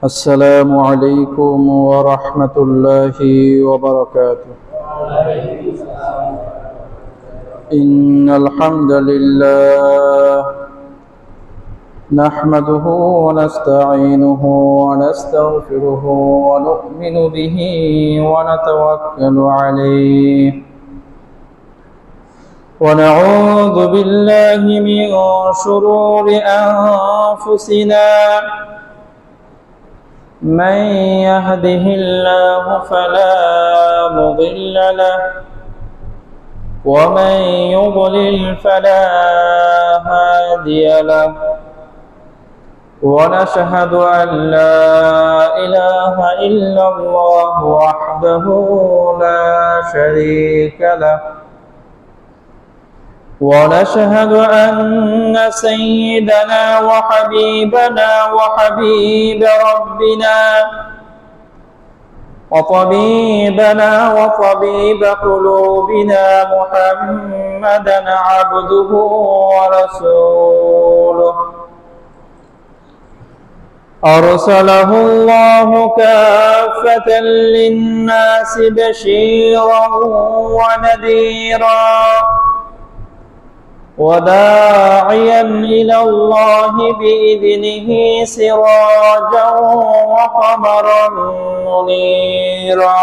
السلام عليكم ورحمة الله وبركاته. إن الحمد لله نحمده ونستعينه ونستغفره ونؤمن به ونتوكل عليه ونعوذ بالله من شرور أنفسنا من يهده الله فلا مضل له ومن يضلل فلا هادي له ونشهد أن لا إله إلا الله وحده لا شريك له ونشهد أن سيدنا وحبيبنا وحبيب ربنا وطبيبنا وطبيب قلوبنا محمدا عبده ورسوله أرسله الله كافة للناس بشيرا ونذيرا وداعيا إلى الله بإذنه سراجا وقمرا منيرا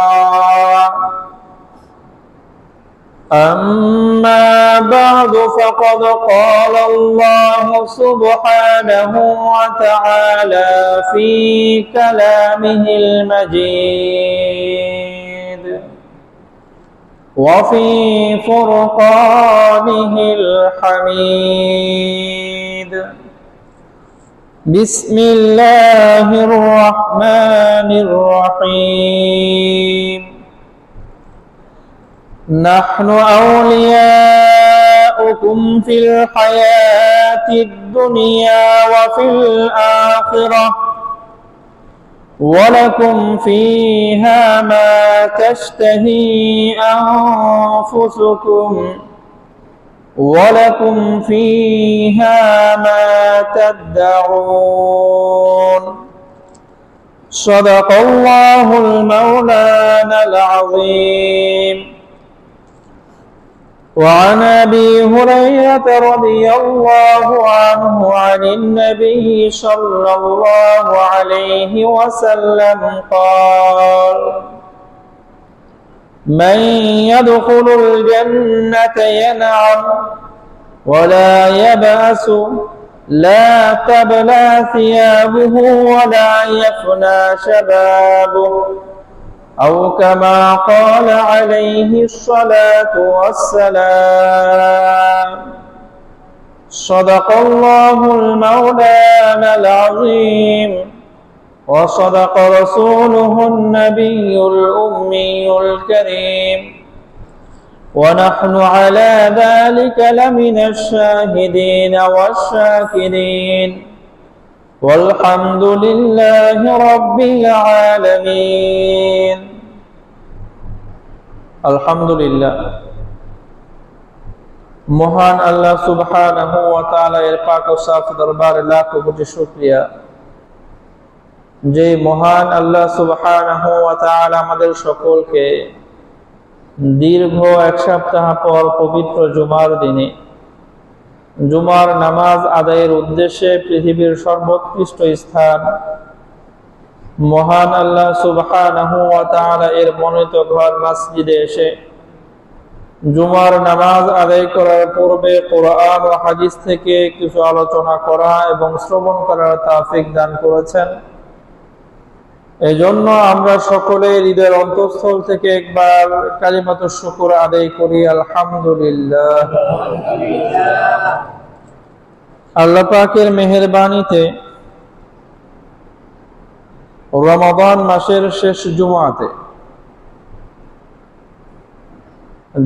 أما بعد فقد قال الله سبحانه وتعالى في كلامه المجيد وفي فرقانه الحميد بسم الله الرحمن الرحيم نحن أولياؤكم في الحياة الدنيا وفي الآخرة ولكم فيها ما تشتهي أنفسكم ولكم فيها ما تدعون صدق الله المولانا العظيم. وعن أبي هريرة رضي الله عنه عن النبي صلى الله عليه وسلم قال من يدخل الجنة ينعم ولا يبأس لا تبلى ثيابه ولا يفنى شبابه أو كما قال عليه الصلاة والسلام صدق الله المولانا العظيم وصدق رسوله النبي الأمي الكريم ونحن على ذلك لمن الشاهدين والشاكرين والحمد لله رب العالمين. আলহামদুলিল্লাহ, মহান আল্লাহ সুবহানাহু ওয়া তাআলা এর পাক ও সাফ দরবারে লাখো কোটি শুকরিয়া যে মহান আল্লাহ সুবহানাহু ওয়া তাআলা আমাদের সকলকে দীর্ঘ এক সপ্তাহ পর পবিত্র জুমার দিনে জুমার নামাজ আদায়ের উদ্দেশ্যে পৃথিবীর সর্বোৎকৃষ্ট স্থান মহান আল্লাহ সুবহানাহু ওয়া তাআলা এর মনোনীত ঘর মসজিদে এসে জুমার নামাজ আদায় করার পূর্বে কোরআন ও হাদিস থেকে কিছু আলোচনা করা এবং শ্রবণ করার তৌফিক দান করেছেন। এজন্য আমরা সকলে হৃদয়ের অন্তঃস্থল থেকে একবার কালিমাতুশ শুকর আদায় করি আলহামদুলিল্লাহ। আল্লাহ পাকের মেহেরবানিতে রমাদান মাসের শেষ জুমাতে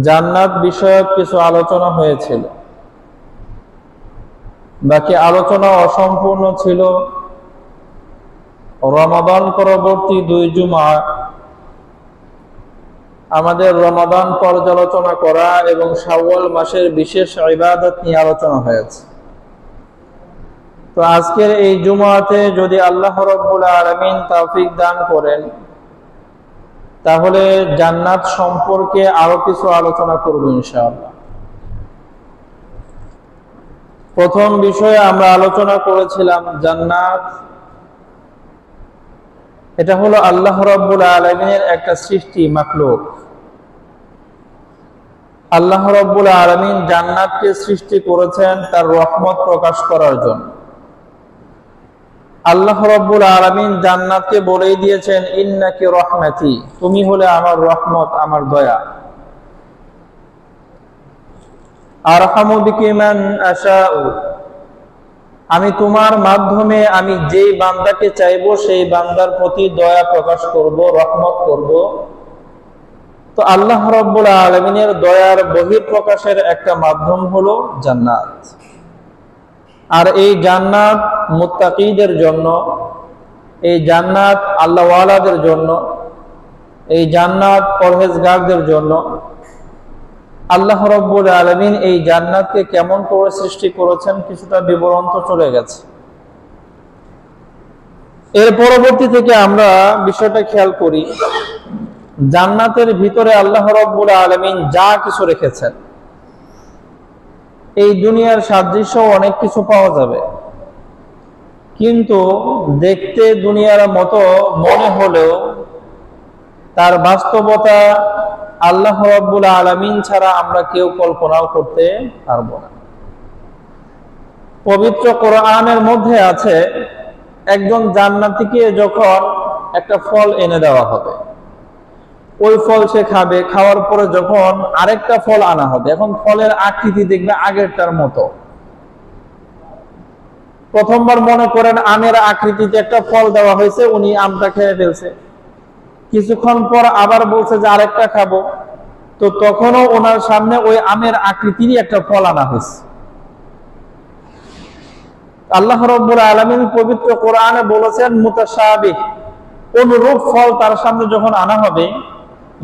জান্নাত বিষয়ক কিছু আলোচনা হয়েছিল, বাকি আলোচনা অসম্পূর্ণ ছিল। রমাদান পরবর্তী 2 জুমা আমাদের রমাদান পর্যালোচনা করা এবং শাওয়াল মাসের বিশেষ ইবাদত নিয়ে আলোচনা হয়েছে। তো আজকের এই জুমাতে যদি আল্লাহ রাব্বুল আলামিন তৌফিক দান করেন, তাহলে জান্নাত সম্পর্কে আরো কিছু আলোচনা করব ইনশাআল্লাহ। প্রথম বিষয়ে আমরা আলোচনা করেছিলাম জান্নাত, এটা হলো আল্লাহ রাব্বুল আলামিনের একটা সৃষ্টি, মাখলুক। আল্লাহ রাব্বুল আলামিন জান্নাতকে সৃষ্টি করেছেন তার রহমত প্রকাশ করার জন্য। আল্লাহ রাব্বুল আলামিন জান্নাতকে বলেই দিয়েছেন, ইন্নাকি রহমাতি, তুমি হলে আমার রহমত, আমার দয়া। আরহামু বিকি মান আশাউ, আমি তোমার মাধ্যমে আমি যেই বান্দাকে চাইবো সেই বান্দার প্রতি দয়া প্রকাশ করব, রহমত করব। তো আল্লাহ রাব্বুল আলামিনের দয়ার বহিঃপ্রকাশের একটা মাধ্যম হলো জান্নাত। আর এই জান্নাত মুত্তাকীদের জন্য, এই জান্নাত আল্লাহওয়ালাদের জন্য, এই জান্নাত পরহেজগারদের জন্য। আল্লাহ রাব্বুল আলামিন এই জান্নাতকে কেমন করে সৃষ্টি করেছেন কিছুটা বিবরণ তো চলে গেছে। এর পরবর্তী থেকে আমরা বিষয়টা খেয়াল করি, জান্নাতের ভিতরে আল্লাহ রাব্বুল আলামিন যা কিছু রেখেছেন, এই দুনিয়ার সাদৃশ্য অনেক কিছু পাওয়া যাবে, কিন্তু দেখতে দুনিয়ার মতো মনে হলেও তার বাস্তবতা আল্লাহ রাব্বুল আলামিন ছাড়া আমরা কেউ কল্পনাও করতে পারবো না। পবিত্র কোরআনের মধ্যে আছে, একজন জান্নাতীকে যখন একটা ফল এনে দেওয়া হবে, ওই ফল সে খাবে, খাওয়ার পরে যখন আরেকটা ফল আনা হবে, এখন ফলের আকৃতি দেখবে আগেরটার মতো। প্রথমবার মনে করেন আমের আকৃতিতে একটা ফল দেওয়া হয়েছে, উনি আমটা খেয়ে ফেলছে। কিছুক্ষণ পর আবার বলছে যে আরেকটা খাবো, তো তখনও ওনার সামনে ওই আমের আকৃতিরই একটা ফল আনা হয়েছে। আল্লাহ রাব্বুল আলামিন পবিত্র কোরআনে বলেছেন মুতাশাবিহ, অনুরূপ ফল তার সামনে যখন আনা হবে,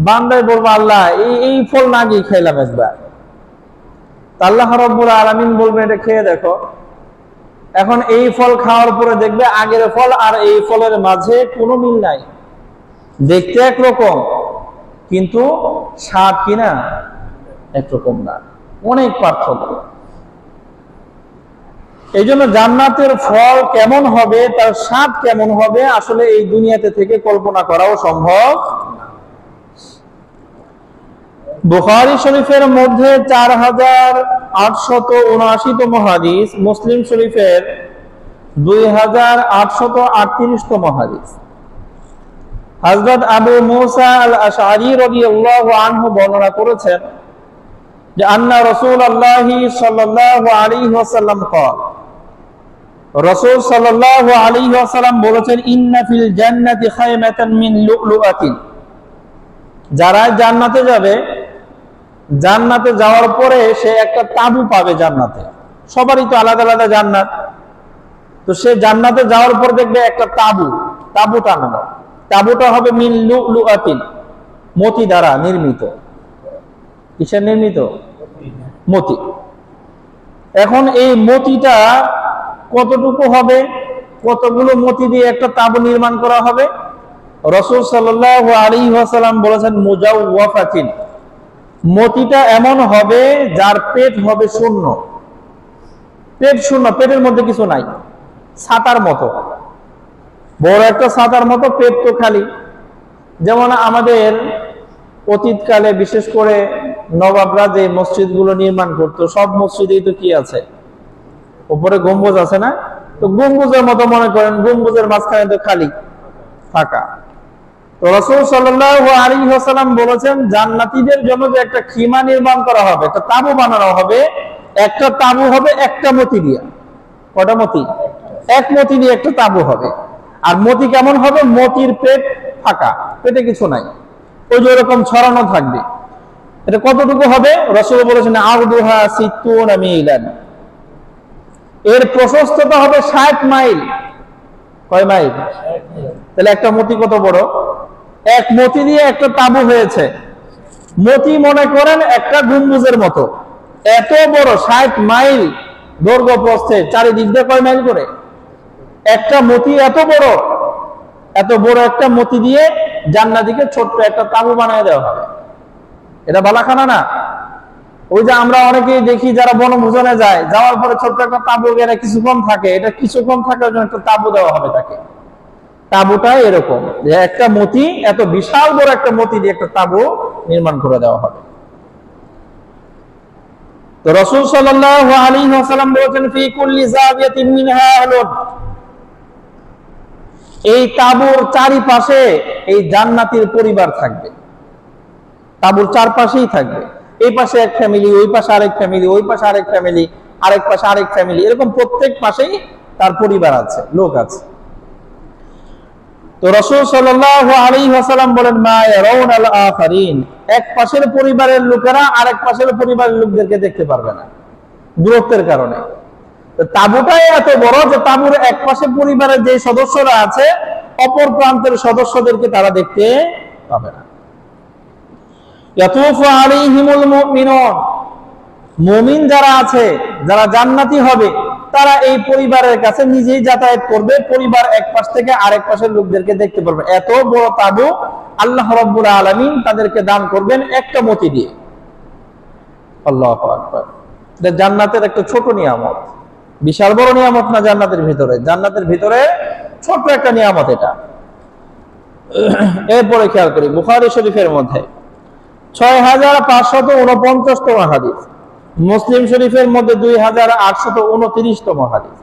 বান্দায় বলবো আল্লাহ এই ফল না গিয়ে খাইলাম একবার। আল্লাহ রাব্বুল আলামিন বলবে এটা খেয়ে দেখো। এখন এই ফল খাওয়ার পরে দেখবে আগের ফল আর এই ফলের মাঝে কোনো মিল নাই, দেখতে একরকম কিন্তু স্বাদ কিনা একরকম না, অনেক পার্থক্য। এই জন্য জান্নাতের ফল কেমন হবে, তার স্বাদ কেমন হবে, আসলে এই দুনিয়াতে থেকে কল্পনা করাও সম্ভব। বুখারী শরীফের মধ্যে 4879তম হাদিস, মুসলিম শরীফের 2838তম হাদিস। হযরত আবু মুসা আল আশআরী রাদিয়াল্লাহু আনহু বর্ণনা করেছেন যে আন্না রাসূলুল্লাহ সাল্লাল্লাহু আলাইহি ওয়াসাল্লাম قال, রাসূল সাল্লাল্লাহু আলাইহি ওয়াসাল্লাম বলেছেন, ইন্না ফিল জান্নাতি খায়মাতান মিন লুলুআতিন, যারা জান্নাতে যাবে, জান্নাতে যাওয়ার পরে সে একটা তাঁবু পাবে জান্নাতে। সবারই তো আলাদা আলাদা জান্নাত, তো সে জান্নাতে যাওয়ার পর দেখবে একটা তাঁবু টানানো। তাঁবুটা হবে মিন লুলুআতিন, মতি দ্বারা নির্মিত। কিসের নির্মিত? মতি। এখন এই মতিটা কতটুকু হবে, কতগুলো মতি দিয়ে একটা তাঁবু নির্মাণ করা হবে? রাসূল সাল্লাল্লাহু আলাইহি ওয়াসাল্লাম বলেছেন মুজাওয়াফাতিন, মতিটা এমন হবে যার পেট হবে শূন্য, পেট শূন্য, পেটের মধ্যে কিছু নাই, ছাতার মতো, বড় একটা ছাতার মতো, পেট তো খালি। যেমন আমাদের অতীতকালে বিশেষ করে নবাবরা যে মসজিদগুলো নির্মাণ করতো, সব মসজিদেই তো কি আছে, উপরে গম্বুজ আছে না? তো গম্বুজের মতো মনে করেন, গম্বুজের মাঝখানে তো খালি ফাঁকা। তো রাসূল সাল্লাল্লাহু আলাইহি ওয়াসাল্লাম বলেছেন, জান্নাতীদের জন্য যে একটা খিমা নির্মাণ করা হবে, একটা তাঁবু বানানো হবে, একটা তাঁবু হবে একটা মতি দিয়ে। কটা মতি? এক মতি দিয়ে একটা তাঁবু হবে। আর মতি কেমন হবে? মতির পেট ফাঁকা, পেটে কিছু নাই, ওই যে এরকম ছড়ানো থাকবে। এটা কতটুকু হবে? রাসূল বলেছেন আরদুহা সিত্তুনা মিলান, এর প্রশস্ততা হবে 60 মাইল। কয় মাইল? তাহলে একটা মতি কত বড়? এক মতি দিয়ে একটা তাঁবু হয়েছে। মতি মনে করেন একটা গম্বুজের মতো, এত বড়, 60 মাইল দৈর্ঘ্য প্রস্থে, চারিদিক দিয়ে কয় মাইল করে? একটা মতি এত বড় একটা মতি দিয়ে জান্নাতীকে ছোট্ট একটা তাবু বানিয়ে দেওয়া হবে। এটা বালাখানা না। ওই যে আমরা অনেকেই দেখি যারা বনভোজনে যায়, যাওয়ার পরে ছোট্ট একটা তাবু গেলে কিছুক্ষণ থাকে, এটা কিছুক্ষণ থাকার জন্য একটা তাবু দেওয়া হবে তাকে। তাবুটা এরকম যে একটা মতি, এত বিশাল বড় একটা মতি দিয়ে একটা তাবু নির্মাণ করে দেওয়া হবে। তো রাসূল সাল্লাল্লাহু আলাইহি ওয়াসাল্লাম বলেছেন, ফি কুল্লি যাবিয়াতিন মিনহা আহলুন, এই তাবুর চারিপাশে এই জান্নাতীর পরিবার থাকবে। তাবুর চারপাশেই থাকবে, এই পাশে এক ফ্যামিলি, ওই পাশে আরেক ফ্যামিলি, ওই পাশে আরেক ফ্যামিলি, আরেক পাশে আরেক ফ্যামিলি, এরকম প্রত্যেক পাশেই তার পরিবার আছে, লোক আছে। তো রাসূল সাল্লাল্লাহু আলাইহি ওয়াসাল্লাম বলেন, মা ইয়ারাউনাল আখারিন, এক পাশের পরিবারের লোকেরা আরেক পাশের পরিবারের লোকদেরকে দেখতে পারবে না দূরত্বের কারণে। তাবুটাই এত বড় যে তাবুর এক পাশে পরিবারের যে সদস্যরা আছে অপর প্রান্তের সদস্যদেরকে তারা দেখতে পাবে না। ইয়াতুফু আলাইহিমুল মুমিনুন, মুমিন যারা আছে, যারা জান্নাতি হবে, তারা এই পরিবারের কাছে নিজেই যাতায়াত করবে, পরিবার এক পাশ থেকে আরেক পাশের লোকদেরকে দেখতে পারবে। এত বড় তাবু আল্লাহ রাব্বুল আলামিন তাদেরকে দান করবেন একটা মতি দিয়ে। আল্লাহু আকবার। এটা জান্নাতের একটা ছোট নিয়ামত, বিশাল বড় নিয়ামত না জান্নাতের ভিতরে, জান্নাতের ভিতরে ছোট একটা নিয়ামত এটা। এরপরে খেয়াল করি বুখারী শরীফের মধ্যে 6549তম হাদিস, মুসলিম শরীফের মধ্যে 2829তম হাদিস।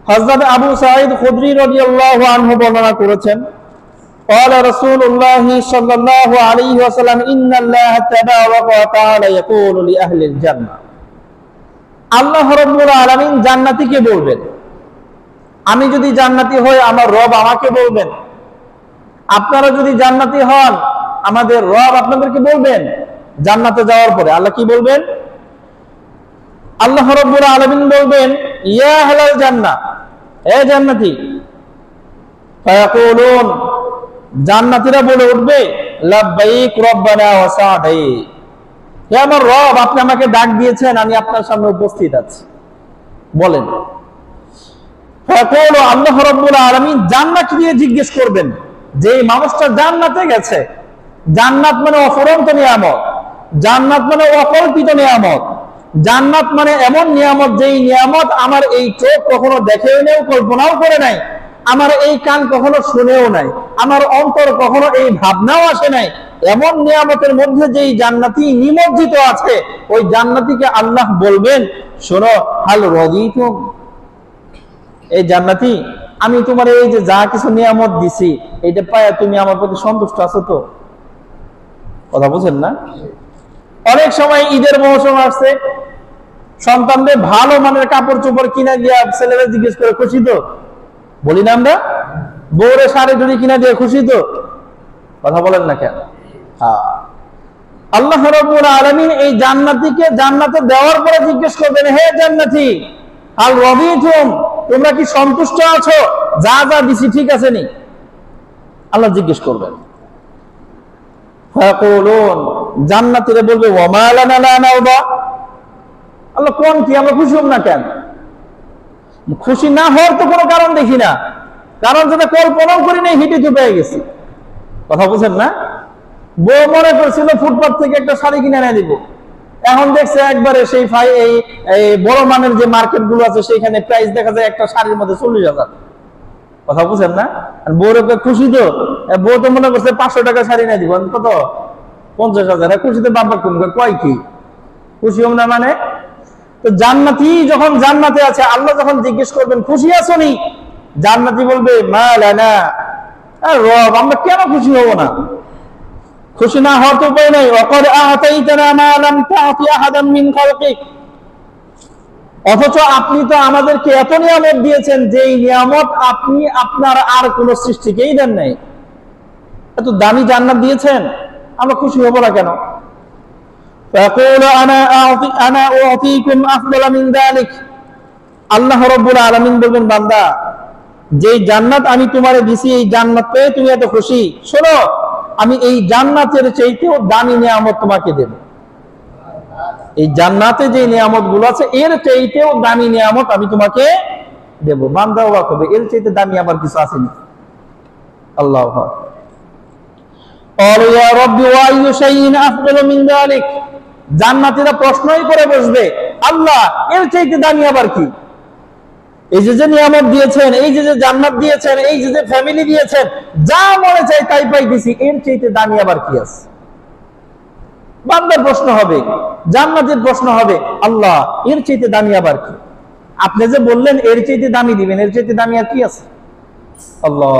হযরত আবু সাঈদ খুদরি রাদিয়াল্লাহু আনহু বর্ণনা করেছেন, قال رسول الله صلى الله عليه وسلم إن الله تبارك وتعالى يقول لأهل الجنة, আল্লাহ রাব্বুল আলামিন জান্নাতীকে বলবেন, আমি যদি জান্নাতি হই আমার রব আমাকে বলবেন, আপনারা যদি জান্নাতি হন আমাদের রব আপনাদেরকে বলবেন। জান্নাতে যাওয়ার পরে আল্লাহ কি বলবেন? আল্লাহ রাব্বুল আলামিন বলবেন, ইয়া আহলাল জান্নাহ, হে জান্নাতি। ফায়াকুলুন, জান্নাতীরা বলে উঠবে, লাব্বাইক রাব্বানা ওয়া সা'দাইক, হে আমার রব আপনি আমাকে ডাক দিয়েছেন, আমি আপনার সামনে উপস্থিত আছি, বলেন। ফায়াকুলু, আল্লাহ রাব্বুল আলামিন জান্নাতকে দিয়ে জিজ্ঞেস করবেন, যে মানুষটা জান্নাতে গেছে, জান্নাত মানে অফুরন্ত নিয়ামত, জান্নাত মানে অকল্পিত নিয়ামত, জান্নাত মানে এমন নিয়ামত যেই নিয়ামত আমার এই চোখ কখনো দেখেও নেই, কল্পনাও করে নাই, আমার এই কান কখনো শুনেও নাই, আমার অন্তর কখনো এই ভাবনাও আসে নাই। এমন নিয়ামতের মধ্যে যেই জান্নাতি নিমজ্জিত আছে, ওই জান্নাতীকে আল্লাহ বলবেন, শোনো, হাল রাদিতুম, এই জান্নাতি আমি তোমার এই যে যা কিছু নিয়ামত দিছি এটা পায় তুমি আমার প্রতি সন্তুষ্ট আছো তো? কথা বুঝেন না? অনেক সময় ঈদের মৌসুম আসছে, সন্তানদের ভালো মানের কাপড় চোপড় কিনা দিয়া ছেলেরা জিজ্ঞেস করে, খুশি তো? বলি না আমরা? বউরে শাড়ি জুড়ি কিনা দিয়ে খুশি তো? কথা বলেন না কেন? আল্লাহ রাব্বুল আলামিন এই জান্নাতীকে জান্নাতে দেওয়ার পরে জিজ্ঞেস করবেন, হে জান্নাতি, হাল রাদিতুম, তোমরা কি সন্তুষ্ট আছো? যা যা দিছি ঠিক আছে নি? আল্লাহ জিজ্ঞেস করবেন। ফায়াকুলুন, জান্নাতীরা বলবে, ওয়া মা লানা লা নারদা, আল্লাহ কোন কি আমরা খুশি হব না কেন? খুশি না হওয়ার তো কোনো কারণ দেখি না, কারণ যেটা কল্পনাও করি নাই হিটে পেয়ে গেছি। কথা বুঝেন না? বউ মনে করছিল ফুটপাত থেকে একটা শাড়ি কিনে এনে দিব, এখন দেখছে একবারে সেই এই বড় মানের যে মার্কেট গুলো আছে সেইখানে প্রাইস দেখা যায় একটা শাড়ির মধ্যে 40,000। কথা বুঝেন না? আর বউরে খুশি তো, বউ তো মনে করছে 500 টাকা শাড়ি এনে দিব, কত 50,000। খুশিতে বাবা কয় কি খুশি হম না মানে? তো জান্নাতি যখন জান্নাতে আছে, আল্লাহ যখন জিজ্ঞেস করবেন, খুশি আছো নি? জান্নাতি বলবে, মা লানা, রব আমরা কেন খুশি হব না? খুশি না হওয়ার তো উপায় নাই। ওয়াকাদ আতাইতানা মা লাম তা'তি আহাদাম মিন খালকিক, অথচ আপনি তো আমাদেরকে এত নিয়ামত দিয়েছেন যেই নিয়ামত আপনি আপনার আর কোন সৃষ্টিকেই দেন নাই। এত দামি জান্নাত দিয়েছেন, আমরা খুশি হব না কেন? ফায়াকুলু আনা উ'তিকুম আফদালা মিন যালিক, আল্লাহ রাব্বুল আলামিন বলবেন, বান্দা যেই জান্নাত আমি তোমারে দিছি এই জান্নাত পেয়ে তুমি এত খুশি, শোনো আমি এই জান্নাতের চাইতেও দামি নিয়ামত তোমাকে দেব। এই জান্নাতে যে নিয়ামত গুলো আছে এর চাইতেও দামি নিয়ামত আমি তোমাকে দেব। বান্দা অবাক হবে, এর চাইতে দামি আবার কিছু আসেনি। আল্লাহ জান্নাতীরা প্রশ্নই করে বসবে, আল্লাহ এর চাইতে দামি আবার কি? এই যে নিয়ামত দিয়েছেন, এই যে জান্নাত দিয়েছেন, এই যে ফ্যামিলি দিয়েছেন, যা মনে চাই তাই পাইতেছি, এর চাইতে দামি আবার কি আছে? বান্দার প্রশ্ন হবে, জান্নাতের প্রশ্ন হবে, আল্লাহ এর চাইতে দামি আবার কি? আপনি যে বললেন এর চাইতে দামি দিবেন, এর চাইতে দামি আর কি আছে? আল্লাহ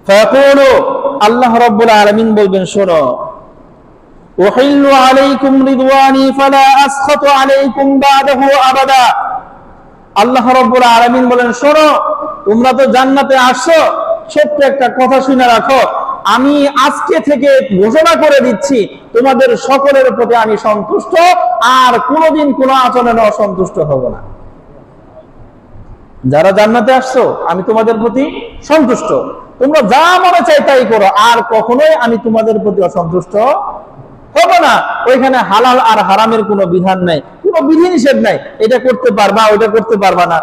ফায়াকুলু, আল্লাহ রাব্বুল আলামিন বলবেন, শোনো, উহিল্লু আলাইকুম রিদওয়ানি ফালা আসখাতু আলাইকুম বাদাহু আবাদা। আল্লাহ রাব্বুল আলামিন বলেন, শোনো, তোমরা তো জান্নাতে আসছো, ছোট্ট একটা কথা শুনে রাখো, আমি আজকে থেকে ঘোষণা করে দিচ্ছি, তোমাদের সকলের প্রতি আমি সন্তুষ্ট, আর কোনোদিন কোনো আচরণে অসন্তুষ্ট হব না। যারা জান্নাতে আসছো, আমি তোমাদের প্রতি সন্তুষ্ট, তোমরা যা মনে চাই তাই করো, আর কখনোই আমি তোমাদের প্রতি অসন্তুষ্ট হব না। ওইখানে হালাল আর হারামের কোনো বিধান নাই, কোনো বিধিনিষেধ নাই, এটা করতে পারবা ওইটা করতে পারবা না,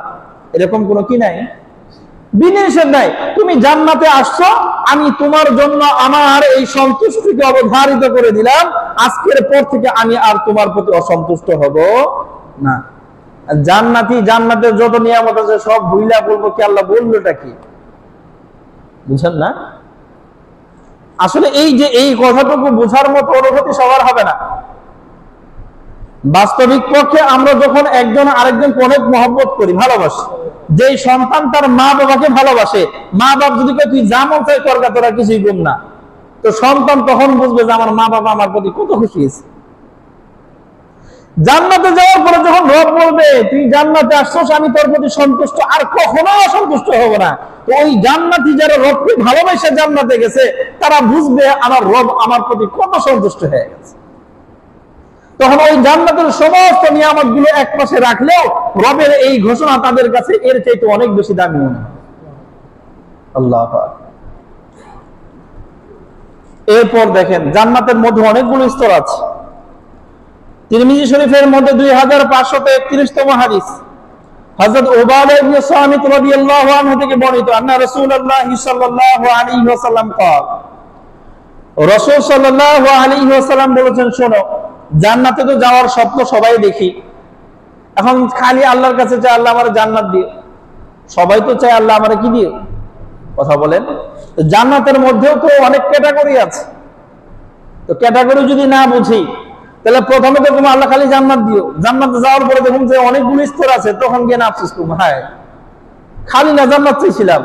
এরকম কোনো কি নাই, বিধিনিষেধ নাই। তুমি জান্নাতে আসছো, আমি তোমার জন্য আমার এই সন্তুষ্টিকে অবধারিত করে দিলাম, আজকের পর থেকে আমি আর তোমার প্রতি অসন্তুষ্ট হব না। জান্নাতি জান্নাতের যত নিয়ামত আছে সব ভুইলা বলবো কি, আল্লাহ বললোটা কি? বুঝছেন না? আসলে এই কথাটুকু বোঝার মতো অনুভূতি সবার হবে না। বাস্তবিক পক্ষে আমরা যখন একজন আরেকজনকে অনেক মহব্বত করি, ভালোবাসি, যেই সন্তান তার মা বাবাকে ভালোবাসে, মা বাবা যদি তুই যা মন চাই কর, তোরা কিছুই কম না, তো সন্তান তখন বুঝবে যে আমার মা বাবা আমার প্রতি কত খুশি হয়েছে। জান্নাতে যাওয়ার পরে যখন রব বলবে তুই জান্নাতে আসছিস, আমি তোর প্রতি সন্তুষ্ট, আর কখনো অসন্তুষ্ট হব না, তো ওই জান্নাতি যারা রবকে ভালোবেসে জান্নাতে গেছে, তারা বুঝবে আমার রব আমার প্রতি কত সন্তুষ্ট হয়ে গেছে। তখন ওই জান্নাতের সমস্ত নিয়ামত গুলো এক পাশে রাখলেও রবের এই ঘোষণা তাদের কাছে এর চাইতে অনেক বেশি দামি মনে হয়। আল্লাহ। এরপর দেখেন, জান্নাতের মধ্যে অনেকগুলো স্তর আছে। তিরমিজি শরীফের মধ্যে 2531তম হাদিস, হযরত উবাদা ইবনে সামিত রাদিয়াল্লাহু আনহু থেকে বর্ণিত, আন্না রাসূলুল্লাহ সাল্লাল্লাহু আলাইহি ওয়াসাল্লাম قال, রাসূল সাল্লাল্লাহু আলাইহি ওয়াসাল্লাম বলেছেন, শোনো, জান্নাতে তো যাওয়ার স্বপ্ন সবাই দেখি, এখন খালি আল্লাহর কাছে চাই, আল্লাহ আমার জান্নাত দিও। সবাই তো চায় আল্লাহ আমারে কি দিও, কথা বলেন। তো জান্নাতের মধ্যেও তো অনেক ক্যাটাগরি আছে, তো ক্যাটাগরি যদি না বুঝি, তাহলে প্রথমে তো তুমি আল্লাহ খালি জান্নাত দিও, জান্নাতে যাওয়ার পরে দেখুন যে অনেকগুলো স্তর আছে, তখন গিয়ে না আফসোস করবো, হ্যাঁ খালি না জান্নাত চাইছিলাম,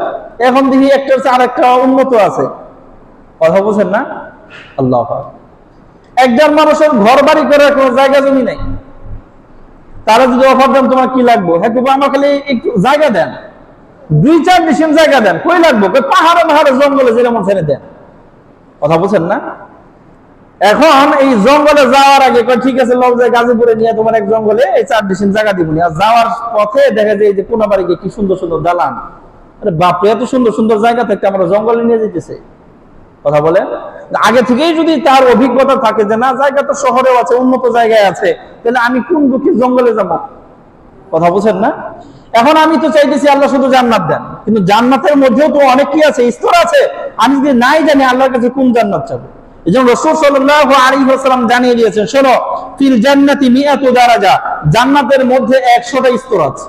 এখন দেখি একটার চেয়ে আরেকটা উন্নত আছে, কথা বলছেন না? আল্লাহ। একজন মানুষের ঘর বাড়ি করার কোনো জায়গা জমি নাই, তারা যদি অফার দেন তোমার কি লাগবে, হ্যাঁ আমার খালি একটু জায়গা দেন, 2-4 ডিসিম জায়গা দেন, কই লাগবো, পাহাড়ে পাহাড়ে জঙ্গলে যেরকম ছেড়ে দেন, কথা বলছেন না? এখন এই জঙ্গলে যাওয়ার আগে ঠিক আছে, লোক যায় গাজীপুরে নিয়ে তোমার এক জঙ্গলে এই 4 ডিসিম জায়গা দিব, আর যাওয়ার পথে দেখা যায় যে কোনাবাড়িকে কি সুন্দর সুন্দর দালান, আরে বাপরে এত সুন্দর সুন্দর জায়গা থেকে আমরা জঙ্গলে নিয়ে যেতেছে, কথা বলে। আগে থেকেই যদি তার অভিজ্ঞতা থাকে যে না, জায়গা তো শহরেও আছে, উন্নত জায়গায় আছে, তাহলে আমি কোন দুঃখী জঙ্গলে যাব, কথা বলছেন না? এখন আমি তো চাইতেছি আল্লাহ শুধু জান্নাত দেন, কিন্তু জান্নাতের মধ্যেও তো অনেক কি আছে, স্তর আছে, আমি যদি নাই জানি আল্লাহর কাছে কোন জান্নাত চাবো। এজন্য রাসূল সাল্লাল্লাহু আলাইহি ওয়াসাল্লাম জানিয়ে দিয়েছেন, শোনো, ফিল জান্নাতি মিআতু দারাজা, জান্নাতের মধ্যে 100টা স্তর আছে।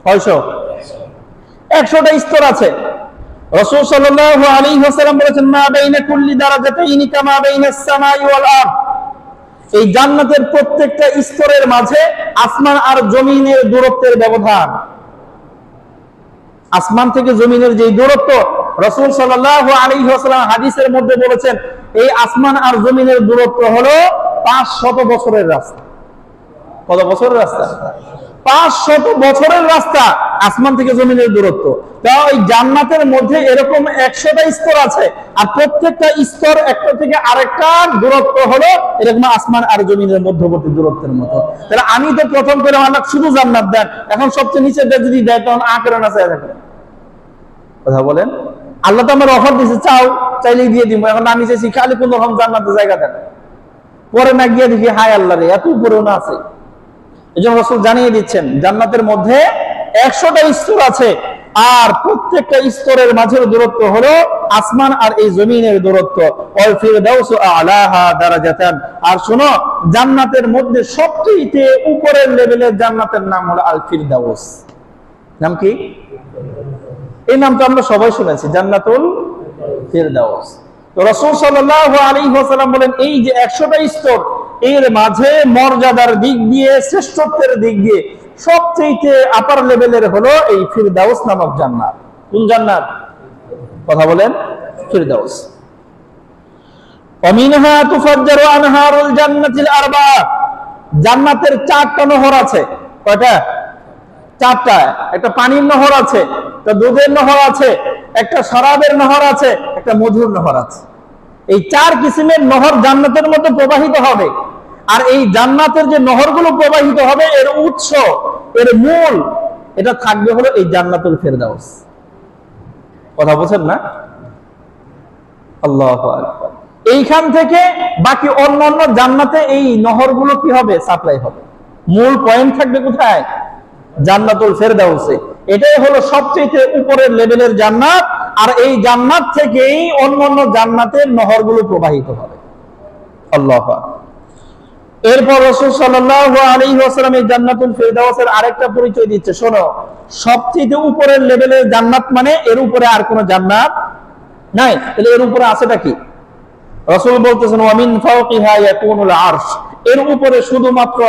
কয়শো? 100টা স্তর আছে। রাসূল সাল্লাল্লাহু আলাইহি ওয়াসাল্লাম বলেছেন, মা বাইনা কুল্লি দারাজাতাইনি কামা বাইনাস সামাই ওয়াল আরদ, এই জান্নাতের প্রত্যেকটা স্তরের মাঝে আসমান আর জমিনের দূরত্বের ব্যবধান, আসমান থেকে জমিনের যে দূরত্ব, রাসূল সাল্লাল্লাহু আলাইহি ওয়াসাল্লাম হাদিসের মধ্যে বলেছেন, এই আসমান আর জমিনের দূরত্ব হলো 500 বছরের রাস্তা। কত বছরের রাস্তা? 500 বছরের রাস্তা আসমান থেকে জমিনের দূরত্ব। তাও এই জান্নাতের মধ্যে এরকম 100টা স্তর আছে, আর প্রত্যেকটা স্তর একটা থেকে আরেকটা দূরত্ব হলো এরকম আসমান আর জমিনের মধ্যবর্তী দূরত্বের মতো। তাহলে আমি তো প্রথম করে আল্লাহ শুধু জান্নাত দেন, এখন সবচেয়ে নিচে যদি দেয় তখন আঁকড়ে না চাই দেখেন, কথা বলেন। আল্লাহ তো আমার অফার দিয়েছে, চাও চাইলেই দিয়ে দিব, এখন আমি চাইছি খালি কোন রকম জান্নাতে জায়গা দেন, পরে না গিয়ে দেখি হায় আল্লাহ রে এত উপরেও না আছে। এই জন্য রাসূল জানিয়ে দিচ্ছেন, জান্নাতের মধ্যে 100টা স্তর আছে, আর প্রত্যেকটা স্তরের মাঝের দূরত্ব হলো আসমান আর এই জমিনের দূরত্ব। ওয়াল ফিরদাউসু আ'লাহা দারাজাতান, আর শোনো, জান্নাতের মধ্যে সবচেয়ে উপরের লেভেলের জান্নাতের নাম হলো আল ফিরদাউস। নাম কি? এই নাম তো আমরা সবাই শুনেছি, জান্নাতুল ফিরদাউস। তো রাসূল সাল্লাল্লাহু আলাইহি ওয়াসাল্লাম বলেন, এই যে 100টা স্তর, এর মাঝে মর্যাদার দিক দিয়ে, শ্রেষ্ঠত্বের দিক দিয়ে সবচেয়ে আপার লেভেলের হলো এই ফিরদাউস নামক জান্নাত। কোন জান্নাত? কথা বলেন, ফিরদাউস। ওয়ামিনহা তুফাজ্জারু আনহারুল জান্নাতিল আরবা, জান্নাতের 4টা নহর আছে। কয়টা? 4টা। একটা পানির নহর আছে, একটা দুধের নহর আছে, একটা শরাবের নহর আছে, একটা মধুর নহর আছে। এই 4 কিসিমের নহর জান্নাতের মধ্যে প্রবাহিত হবে। আর এই জান্নাতের যে নহরগুলো প্রবাহিত হবে, এর উৎস, এর মূল, এটা থাকবে হলো এই জান্নাতুল ফিরদাউস। কথা বুঝছেন না? আল্লাহু আকবার। এইখান থেকে বাকি অন্যান্য জান্নাতে এই নহরগুলো কি হবে? সাপ্লাই হবে। মূল পয়েন্ট থাকবে কোথায়? জান্নাতুল ফিরদাউসে। এটাই হলো সবচেয়ে উপরের লেভেলের জান্নাত, আর এই জান্নাত থেকেই অন্যান্য জান্নাতের নহরগুলো প্রবাহিত হবে। আল্লাহু আকবার। এরপর রাসূল সাল্লাল্লাহু আলাইহি ওয়াসাল্লাম এই জান্নাতুল ফিরদাউসের আরেকটা পরিচয় দিচ্ছে। শোনো, সবচেয়ে উপরের লেভেলের জান্নাত মানে এর উপরে আর কোনো জান্নাত নাই। তাহলে এর উপরে আছেটা কি? রাসূল বলতেছেন, ওয়া মিন ফাওকিহা ইয়াকুনুল আরশ, এর উপরে শুধুমাত্র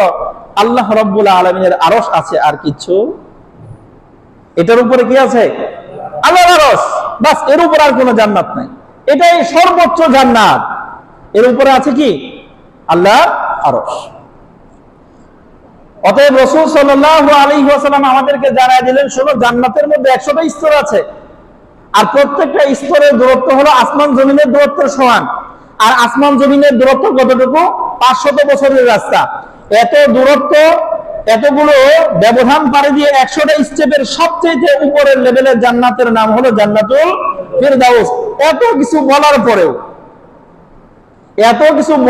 আল্লাহ রাব্বুল আলামিনের আরশ আছে, আর কিছু। এটার উপরে কি আছে? আল্লাহর আরশ, বাস। এর উপরে আর কোনো জান্নাত নাই। এটাই সর্বোচ্চ জান্নাত। এর উপরে আছে কি? আল্লাহর আরশ। অতএব রাসূল সাল্লাল্লাহু আলাইহি ওয়াসাল্লাম আমাদেরকে জানায় দিলেন, শোনো, জান্নাতের মধ্যে 100টা স্তর আছে, আর প্রত্যেকটা স্তরের দূরত্ব হলো আসমান জমিনের দূরত্বের সমান। আর আসমান জমিনের দূরত্ব কতটুকু? 500 বছরের রাস্তা। এত দূরত্ব, এতগুলো ব্যবধান পাড়ি দিয়ে 100টা স্টেপের সবচেয়ে উপরের লেভেলের জান্নাতের নাম হলো জান্নাতুল ফিরদাউস। এত কিছু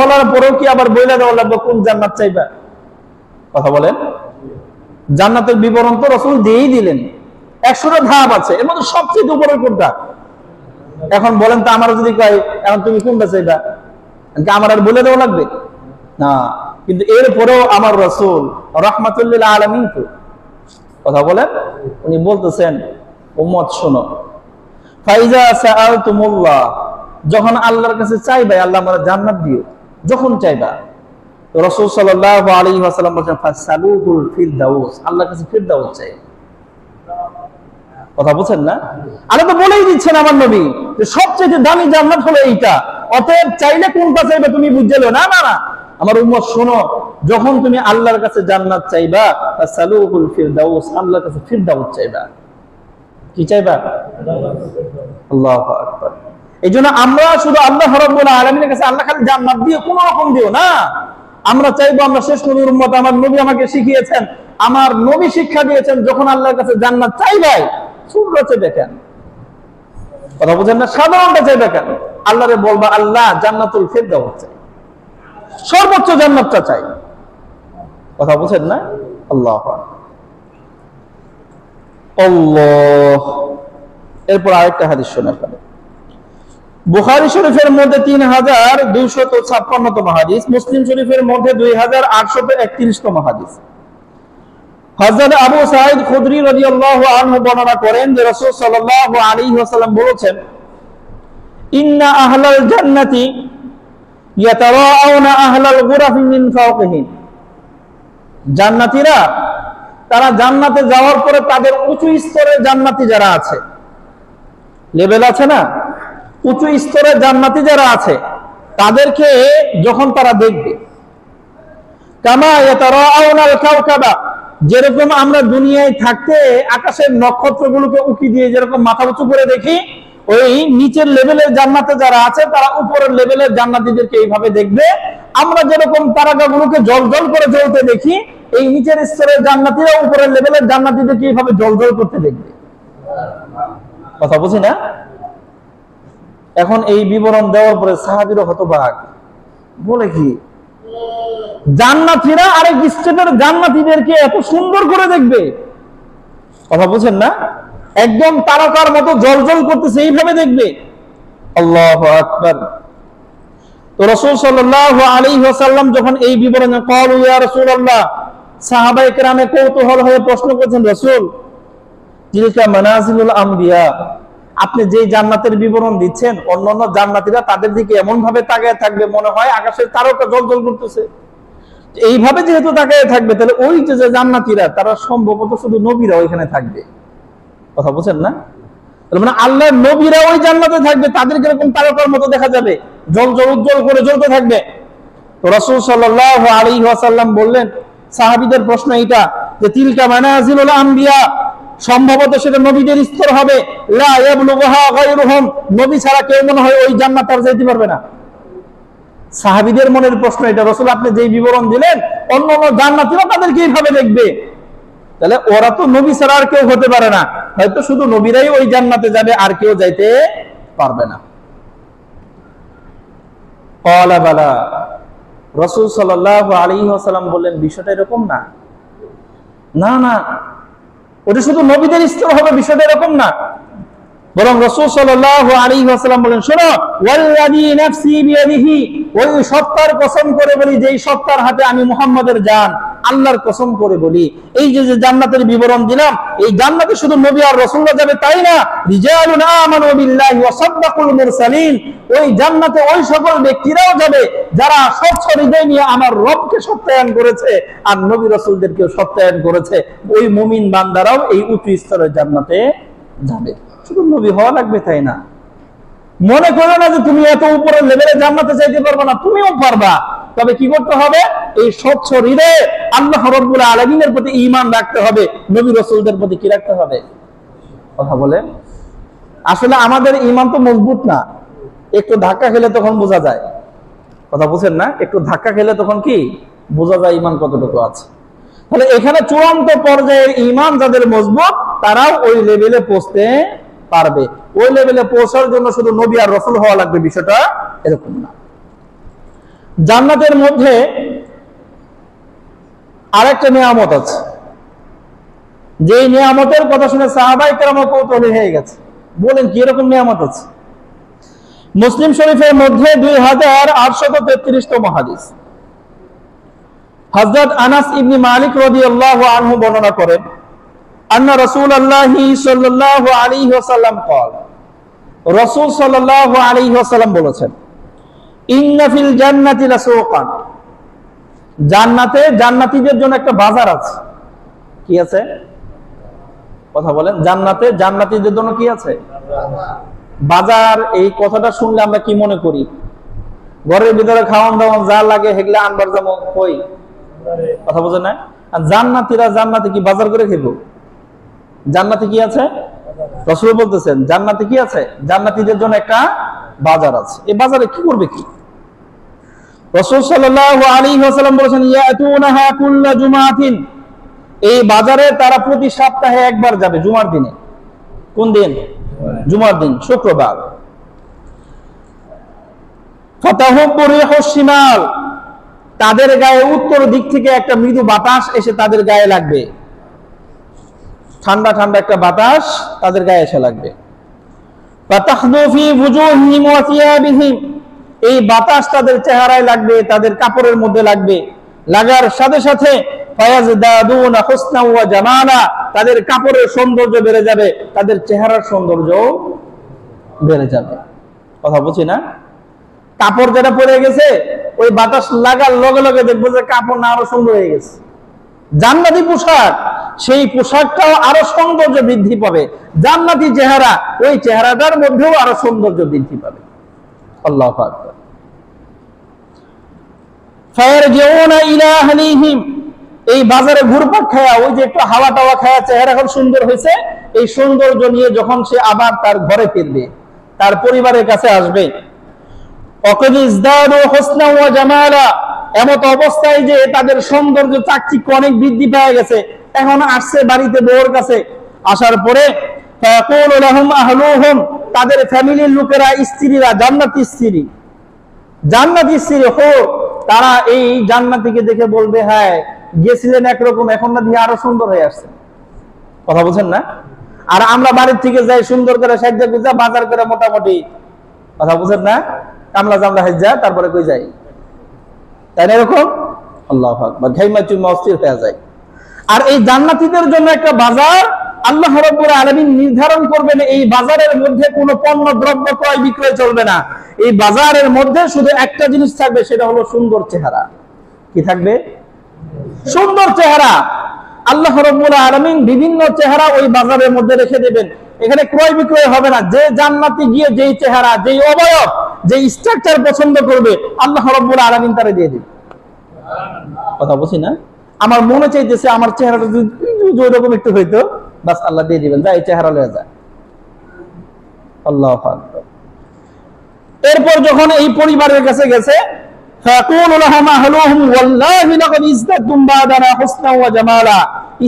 বলার পরেও কি আবার বইলা দেওয়া লাগবে কোন জান্নাত চাইবা? কথা বলেন। জান্নাতের বিবরণ তো রাসূল দিয়েই দিলেন। 100টা ধাপ আছে, এর মধ্যে সবচেয়ে উপরের কোনটা? এখন বলেন তো, আমার যদি কয় এখন তুমি কোনটা চাইবা, আমার আর বলে দেওয়া লাগবে না? কিন্তু এরপরেও আমার রাসূল রাহমাতুল লিল আলামিন, কথা বলেন, উনি বলতেছেন, উম্মত শোনো, ফাইজা সাআলতুমুল্লাহ, যখন আল্লাহর কাছে চাইবা আল্লাহ আমাদের জান্নাত দিও, যখন চাইবা। তো রাসূল সাল্লাল্লাহু আলাইহি ওয়াসাল্লাম বলেন, ফাসালুহুল ফিরদাউস, আল্লাহর কাছে ফিরদাউস চাই। কথা বুঝছেন না? আল্লাহ তো বলেই দিচ্ছেন আমার নবী যে সবচেয়ে দামি জান্নাত হলো এইটা। অতএব চাইলে কোনটা চাইবে তুমি বুঝলো না? না না, আমার উম্মত শোনো, যখন তুমি আল্লাহর কাছে জান্নাত চাইবা, ফাসালুহুল ফিরদাউস, আল্লাহর কাছে ফিরদাউস চাইবা। কি চাইবা? আল্লাহু আকবার। এইজন্য আমরা শুধু আল্লাহ রাব্বুল আলামিনের কাছে আল্লাহ খালি জান্নাত দিও, কোনো রকম দিও না। আমরা চাইবো, আমরা শেষ নবীর উম্মত, আমার নবী আমাকে শিখিয়েছেন, আমার নবী শিক্ষা দিয়েছেন, যখন আল্লাহর কাছে জান্নাত চাইবাই ছোট চাইবে কেন? কথা বুঝেন না? সাধারণটা চাইবে কেন? আল্লাহরে বলবা, আল্লাহ জান্নাতুল ফিরদাউস চাই, সর্বোচ্চ জান্নাতটা চাই। কথা বুঝেন না? আল্লাহু আল্লাহ। এরপর আরেকটা হাদিস শোনা গেল, বুখারী শরীফের মধ্যে 3256তম হাদিস, মুসলিম শরীফের মধ্যে 2831তম হাদিস। হযরত আবু সাঈদ খুদরি রাদিয়াল্লাহু আনহু বর্ণনা করেন যে রাসূল সাল্লাল্লাহু আলাইহি ওয়াসাল্লাম বলেছেন, ইন্না আহলাল জান্নাতি ইয়াতারাউনা আহলাল গুরাফি মিন ফাওকিহিম, জান্নাতীরা তারা জান্নাতে যাওয়ার পরে তাদের উঁচু স্তরের জান্নাতি যারা আছে, লেভেল আছে না, উঁচু স্তরের জান্নাতি যারা আছে, তাদেরকে যখন তারা দেখবে, কামা ইয়াতারাউনাল কাওকাবা, যেরকম আমরা দুনিয়ায় থাকতে আকাশের নক্ষত্রগুলোকে উকি দিয়ে যেরকম মাথা উঁচু করে দেখি, ওই নিচের লেভেলের জান্নাতে যারা আছে তারা উপরের লেভেলের জান্নাতীদেরকে এইভাবে দেখবে। আমরা যেরকম তারকাগুলোকে জলজল করে জ্বলতে দেখি, এই নিচের স্তরের জান্নাতীরা উপরের লেভেলের জান্নাতীদেরকে এইভাবে জলজল করতে দেখবে। কথা বুঝি না? এখন এই বিবরণ দেওয়ার পরে সাহাবীরা হতবাক, বলে কি জান্নাতীরা আরেক স্টেপের জান্নাতীদেরকে এত সুন্দর করে দেখবে? কথা বুঝেন না? একদম তারকার মতো জ্বলজ্বল করতেছে, এইভাবে দেখবে। আল্লাহু আকবার। তো রাসূল সাল্লাল্লাহু আলাইহি ওয়াসাল্লাম যখন এই বিবরণ ক্বালু ইয়া রাসূলুল্লাহ, সাহাবায়ে কেরামে কৌতূহল হয়ে প্রশ্ন করেছেন, রাসূল তিলকা মানাজিলুল আমবিয়া, আপনি যে জান্নাতের বিবরণ দিচ্ছেন, অন্যান্য জান্নাতীরা তাদের দিকে এমন ভাবে তাকিয়ে থাকবে মনে হয় আকাশের তারকা জ্বলজ্বল করতেছে। এইভাবে যেহেতু তাকিয়ে থাকবে, তাহলে ওই যে জান্নাতীরা তারা সম্ভবত শুধু নবীরা ওইখানে থাকবে। কথা বুঝেন না? মানে আল্লাহর নবীরা ওই জান্নাতে থাকবে, তাদেরকে এরকম তারকার মতো দেখা যাবে, জ্বলজ্বল উজ্জ্বল করে জ্বলতে থাকবে। তো রাসূল সাল্লাল্লাহু আলাইহি ওয়াসাল্লাম বললেন, সাহাবীদের প্রশ্ন এইটা যে তিলকা মানাজিলুল আমবিয়া, সম্ভবত সেটা নবীদের স্তর হবে, লা ইয়াবলুগুহা গায়রুহুম, নবী ছাড়া কেউ মনে হয় ওই জান্নাতে আর যেতে পারবে না। সাহাবীদের মনের প্রশ্ন এটা, রাসূল আপনি যেই বিবরণ দিলেন অন্যান্য জান্নাতীরা তাদেরকে এইভাবে দেখবে, তাহলে ওরা তো নবী ছাড়া আর কেউ হতে পারে না, হয়তো শুধু নবীরাই ওই জান্নাতে যাবে, আর কেউ যাইতে পারবে না। ক্বালা বালা, রাসূল সাল্লাল্লাহু আলাইহি ওয়াসাল্লাম বললেন, বিষয়টা এরকম না, না না, ওটা শুধু নবীদের স্তর হবে, বিষয়টা এরকম না। বরং রাসূল সাল্লাল্লাহু আলাইহি ওয়াসাল্লাম বলেন, শোনো, ওয়াল্লাযী নাফসি বিয়াদিহি, ওই সত্তার কসম করে বলি যেই সত্তার হাতে আমি মুহাম্মাদের জান, আল্লাহর কসম করে বলি, এই যে জান্নাতের বিবরণ দিলাম, এই জান্নাতে শুধু নবী আর রাসূলরা যাবে তাই না, রিজালুন আমানু বিল্লাহি ওয়া সাদ্দাকুল মুরসালিন, ওই জান্নাতে ওই সকল ব্যক্তিরাও যাবে যারা স্বচ্ছ হৃদয় নিয়ে আমার রবকে সত্যায়ন করেছে আর নবী রাসূলদেরকেও সত্যায়ন করেছে। ওই মুমিন বান্দারাও এই উচ্চ স্তরের জান্নাতে যাবে। শুধু নবী হওয়া লাগবে তাই না। মনে করো না যে তুমি এত উপরের লেভেলে জান্নাতে যাইতে পারবে না, তুমিও পারবা, তবে কি করতে হবে? এই স্বচ্ছ হৃদয়ে আল্লাহ রাব্বুল আলামিনের প্রতি ঈমান রাখতে হবে, নবী রাসূলদের প্রতি কি রাখতে হবে? কথা বলে, আসলে আমাদের ঈমান তো মজবুত না, একটু ধাক্কা খেলে তখন বোঝা যায়। কথা বুঝেন না? একটু ধাক্কা খেলে তখন কি বোঝা যায় ঈমান কতটুকু আছে। তাহলে এখানে চূড়ান্ত পর্যায়ের ঈমান যাদের মজবুত, তারাও ওই লেভেলে পৌঁছতে পারবে। ওই লেভেলে পৌঁছার জন্য শুধু নবী আর রাসূল হওয়া লাগবে, বিষয়টা এরকম না। জান্নাতের মধ্যে আরেকটা নিয়ামত আছে, যেই নিয়ামতের কথা শুনে সাহাবায়ে কেরাম কৌতূহলী হয়ে গেছে। বলেন কি এরকম নিয়ামত আছে? মুসলিম শরীফের মধ্যে 2833তম হাদিস, হযরত আনাস ইবনে মালিক রাদিয়াল্লাহু আনহু বর্ণনা করেন, আন্না রাসূলুল্লাহি সাল্লাল্লাহু আলাইহি ওয়াসাল্লাম قال, রাসূল সাল্লাল্লাহু আলাইহি ওয়াসাল্লাম বলেছেন, ইন্না ফিল জান্নাতি লাসুকান, জান্নাতে জান্নাতীদের জন্য একটা বাজার আছে। কি আছে? কথা বলেন, জান্নাতে জান্নাতীদের জন্য কি আছে? বাজার। এই কথাটা শুনলে আমরা কি মনে করি? ঘরের ভিতরে খাওয়ান দাওয়ান যা লাগে হেগলা আনবার যেমন কই, কথা বোঝেন না? জান্নাতীরা জান্নাতে কি বাজার করে খেব? জান্নাতে কি আছে? রাসূল বলতেছেন জান্নাতে কি আছে? জান্নাতীদের জন্য একটা বাজার আছে। এই বাজারে কি করবে কি? রাসূল সাল্লাল্লাহু আলাইহি ওয়াসাল্লাম বলেছেন, ইয়াতুনাহা কুল্লা জুমাতিন, এই বাজারে তারা প্রতি সপ্তাহে একবার যাবে, জুমার দিনে। কোন দিন? জুমার দিন, শুক্রবার। ফাতাহুব্বু রিহুশ শিমাল, তাদের গায়ে উত্তর দিক থেকে একটা মৃদু বাতাস এসে তাদের গায়ে লাগবে, ঠান্ডা ঠান্ডা একটা বাতাস তাদের গায়ে এসে লাগবে। ফাতাহদু ফি বুজুহিহিম ওয়া সিয়াবিহিম, এই বাতাস তাদের চেহারায় লাগবে, তাদের কাপড়ের মধ্যে লাগবে, লাগার সাথে সাথে ফায়াজদাদুনা হুসনা ওয়া জামালা, তাদের কাপড়ের সৌন্দর্য বেড়ে যাবে, তাদের চেহারার সৌন্দর্য বেড়ে যাবে। কথা বুঝি না? কাপড় যেটা পরে গেছে, ওই বাতাস লাগার লগে লগে দেখবো যে কাপড় না আরো সুন্দর হয়ে গেছে। জান্নাতি পোশাক, সেই পোশাকটাও আরো সৌন্দর্য বৃদ্ধি পাবে। জান্নাতি চেহারা, ওই চেহারাটার মধ্যেও আরো সৌন্দর্য বৃদ্ধি পাবে। আল্লাহু আকবার। ফায়ারজিউনা ইলা আহলিহিম, এই বাজারে ঘুরপাক খায়া, ওই যে একটু হাওয়া টাওয়া খায়া চেহারা এখন সুন্দর হয়েছে, এই সৌন্দর্য নিয়ে যখন সে আবার তার ঘরে ফিরবে, তার পরিবারের কাছে আসবে, ওয়াকাদ ইজদাদু হুসনা ওয়া জামালা, এমত অবস্থায় যে তাদের সৌন্দর্য চাকচিক্য অনেক বৃদ্ধি পেয়ে গেছে, এখন আসছে বাড়িতে বউর কাছে। আসার পরে ফায়াকুলু লাহুম আহলুহুম, তাদের ফ্যামিলির লোকেরা, স্ত্রীরা, জান্নাতি স্ত্রী, জান্নাতি স্ত্রী হো, তারা এই জান্নাতীকে দেখে বলবে, হ্যাঁ গেছিলেন একরকম, এখন না দিয়ে আরো সুন্দর হয়ে আসছে। কথা বলছেন না? আর আমরা বাড়ির থেকে যাই সুন্দর করে সাজ্জা গুজা বাজার করে মোটামুটি, কথা বলছেন না, কামলা জামলা হাজ্জা তারপরে কই যাই, তাই না? এরকম আল্লাহু আকবার, ঘাইমা চুইমা অস্থির হয়ে যায়। আর এই জান্নাতীদের জন্য একটা বাজার আল্লাহ রাব্বুল আলামিন নির্ধারণ করবেন। এই বাজারের মধ্যে কোনো পণ্য দ্রব্য ক্রয় বিক্রয় চলবে না। এই বাজারের মধ্যে শুধু একটা জিনিস থাকবে, সেটা হলো সুন্দর চেহারা। কি থাকবে? সুন্দর চেহারা। আল্লাহ রাব্বুল আলামিন বিভিন্ন চেহারা ওই বাজারের মধ্যে রেখে দেবেন। এখানে ক্রয় বিক্রয় হবে না। যে জান্নাতি গিয়ে যেই চেহারা, যেই অবয়ব, যেই স্ট্রাকচার পছন্দ করবে আল্লাহ রাব্বুল আলামিন তারে দিয়ে দিবে। কথা বলছি না? আমার মনে চাইতেছে আমার চেহারাটা যদি ওইরকম একটু হইতো, বাস আল্লাহ দিয়ে দিবেন, যা এই চেহারা লয়ে যায়। আল্লাহু আকবার। এরপর যখন এই পরিবারের কাছে গেছে,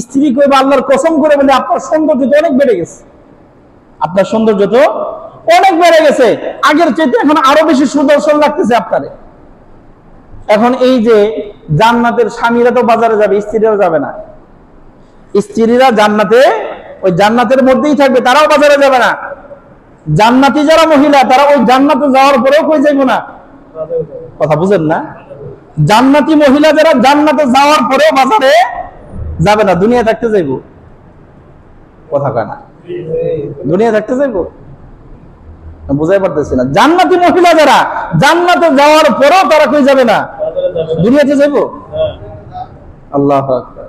স্ত্রী কইবে আল্লাহর কসম করে বলে আপনার সৌন্দর্য তো অনেক বেড়ে গেছে, আপনার সৌন্দর্য তো অনেক বেড়ে গেছে, আগের চাইতে এখন আরো বেশি সুদর্শন লাগতেছে আপনারে। এখন এই যে জান্নাতের স্বামীরা তো বাজারে যাবে, স্ত্রীরাও যাবে না। স্ত্রীরা জান্নাতে, ওই জান্নাতের মধ্যেই থাকবে, তারাও বাজারে যাবে না। জান্নাতি যারা মহিলা তারা ওই জান্নাতে যাওয়ার পরেও কই যাইব না, কথা বুঝেন না? জান্নাতি মহিলা যারা জান্নাতে যাওয়ার পরেও বাজারে যাবে না, দুনিয়া থাকতে যাইব, কথা কয় না, দুনিয়া থাকতে যাইব, বুঝাই পারতেছি না। জান্নাতি মহিলা যারা জান্নাতে যাওয়ার পরেও তারা কই যাবে না, দুনিয়াতে যাইব। আল্লাহু আকবার,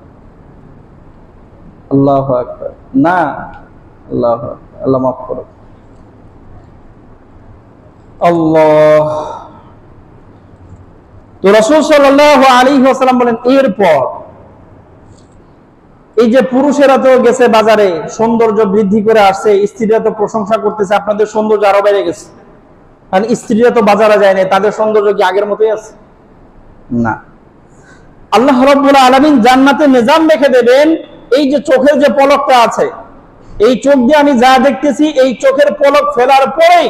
আল্লাহু আকবার, না আল্লাহু আকবার, আল্লাহ মাফ করো। আল্লাহ। তো রাসূল সাল্লাল্লাহু আলাইহি ওয়াসাল্লাম বলেন, এরপর এই যে পুরুষেরা তো গেছে বাজারে, সৌন্দর্য বৃদ্ধি করে আসছে, স্ত্রীরা তো প্রশংসা করতেছে আপনাদের সৌন্দর্য আরো বেড়ে গেছে। কারণ স্ত্রীরা তো বাজারে যায় না, তাদের সৌন্দর্য কি আগের মতোই আছে? না। আল্লাহ রাব্বুল আলামিন জান্নাতে নিজাম রেখে দেবেন, এই যে চোখের যে পলকটা আছে, এই চোখ দিয়ে আমি যা দেখতেছি, এই চোখের পলক ফেলার পরে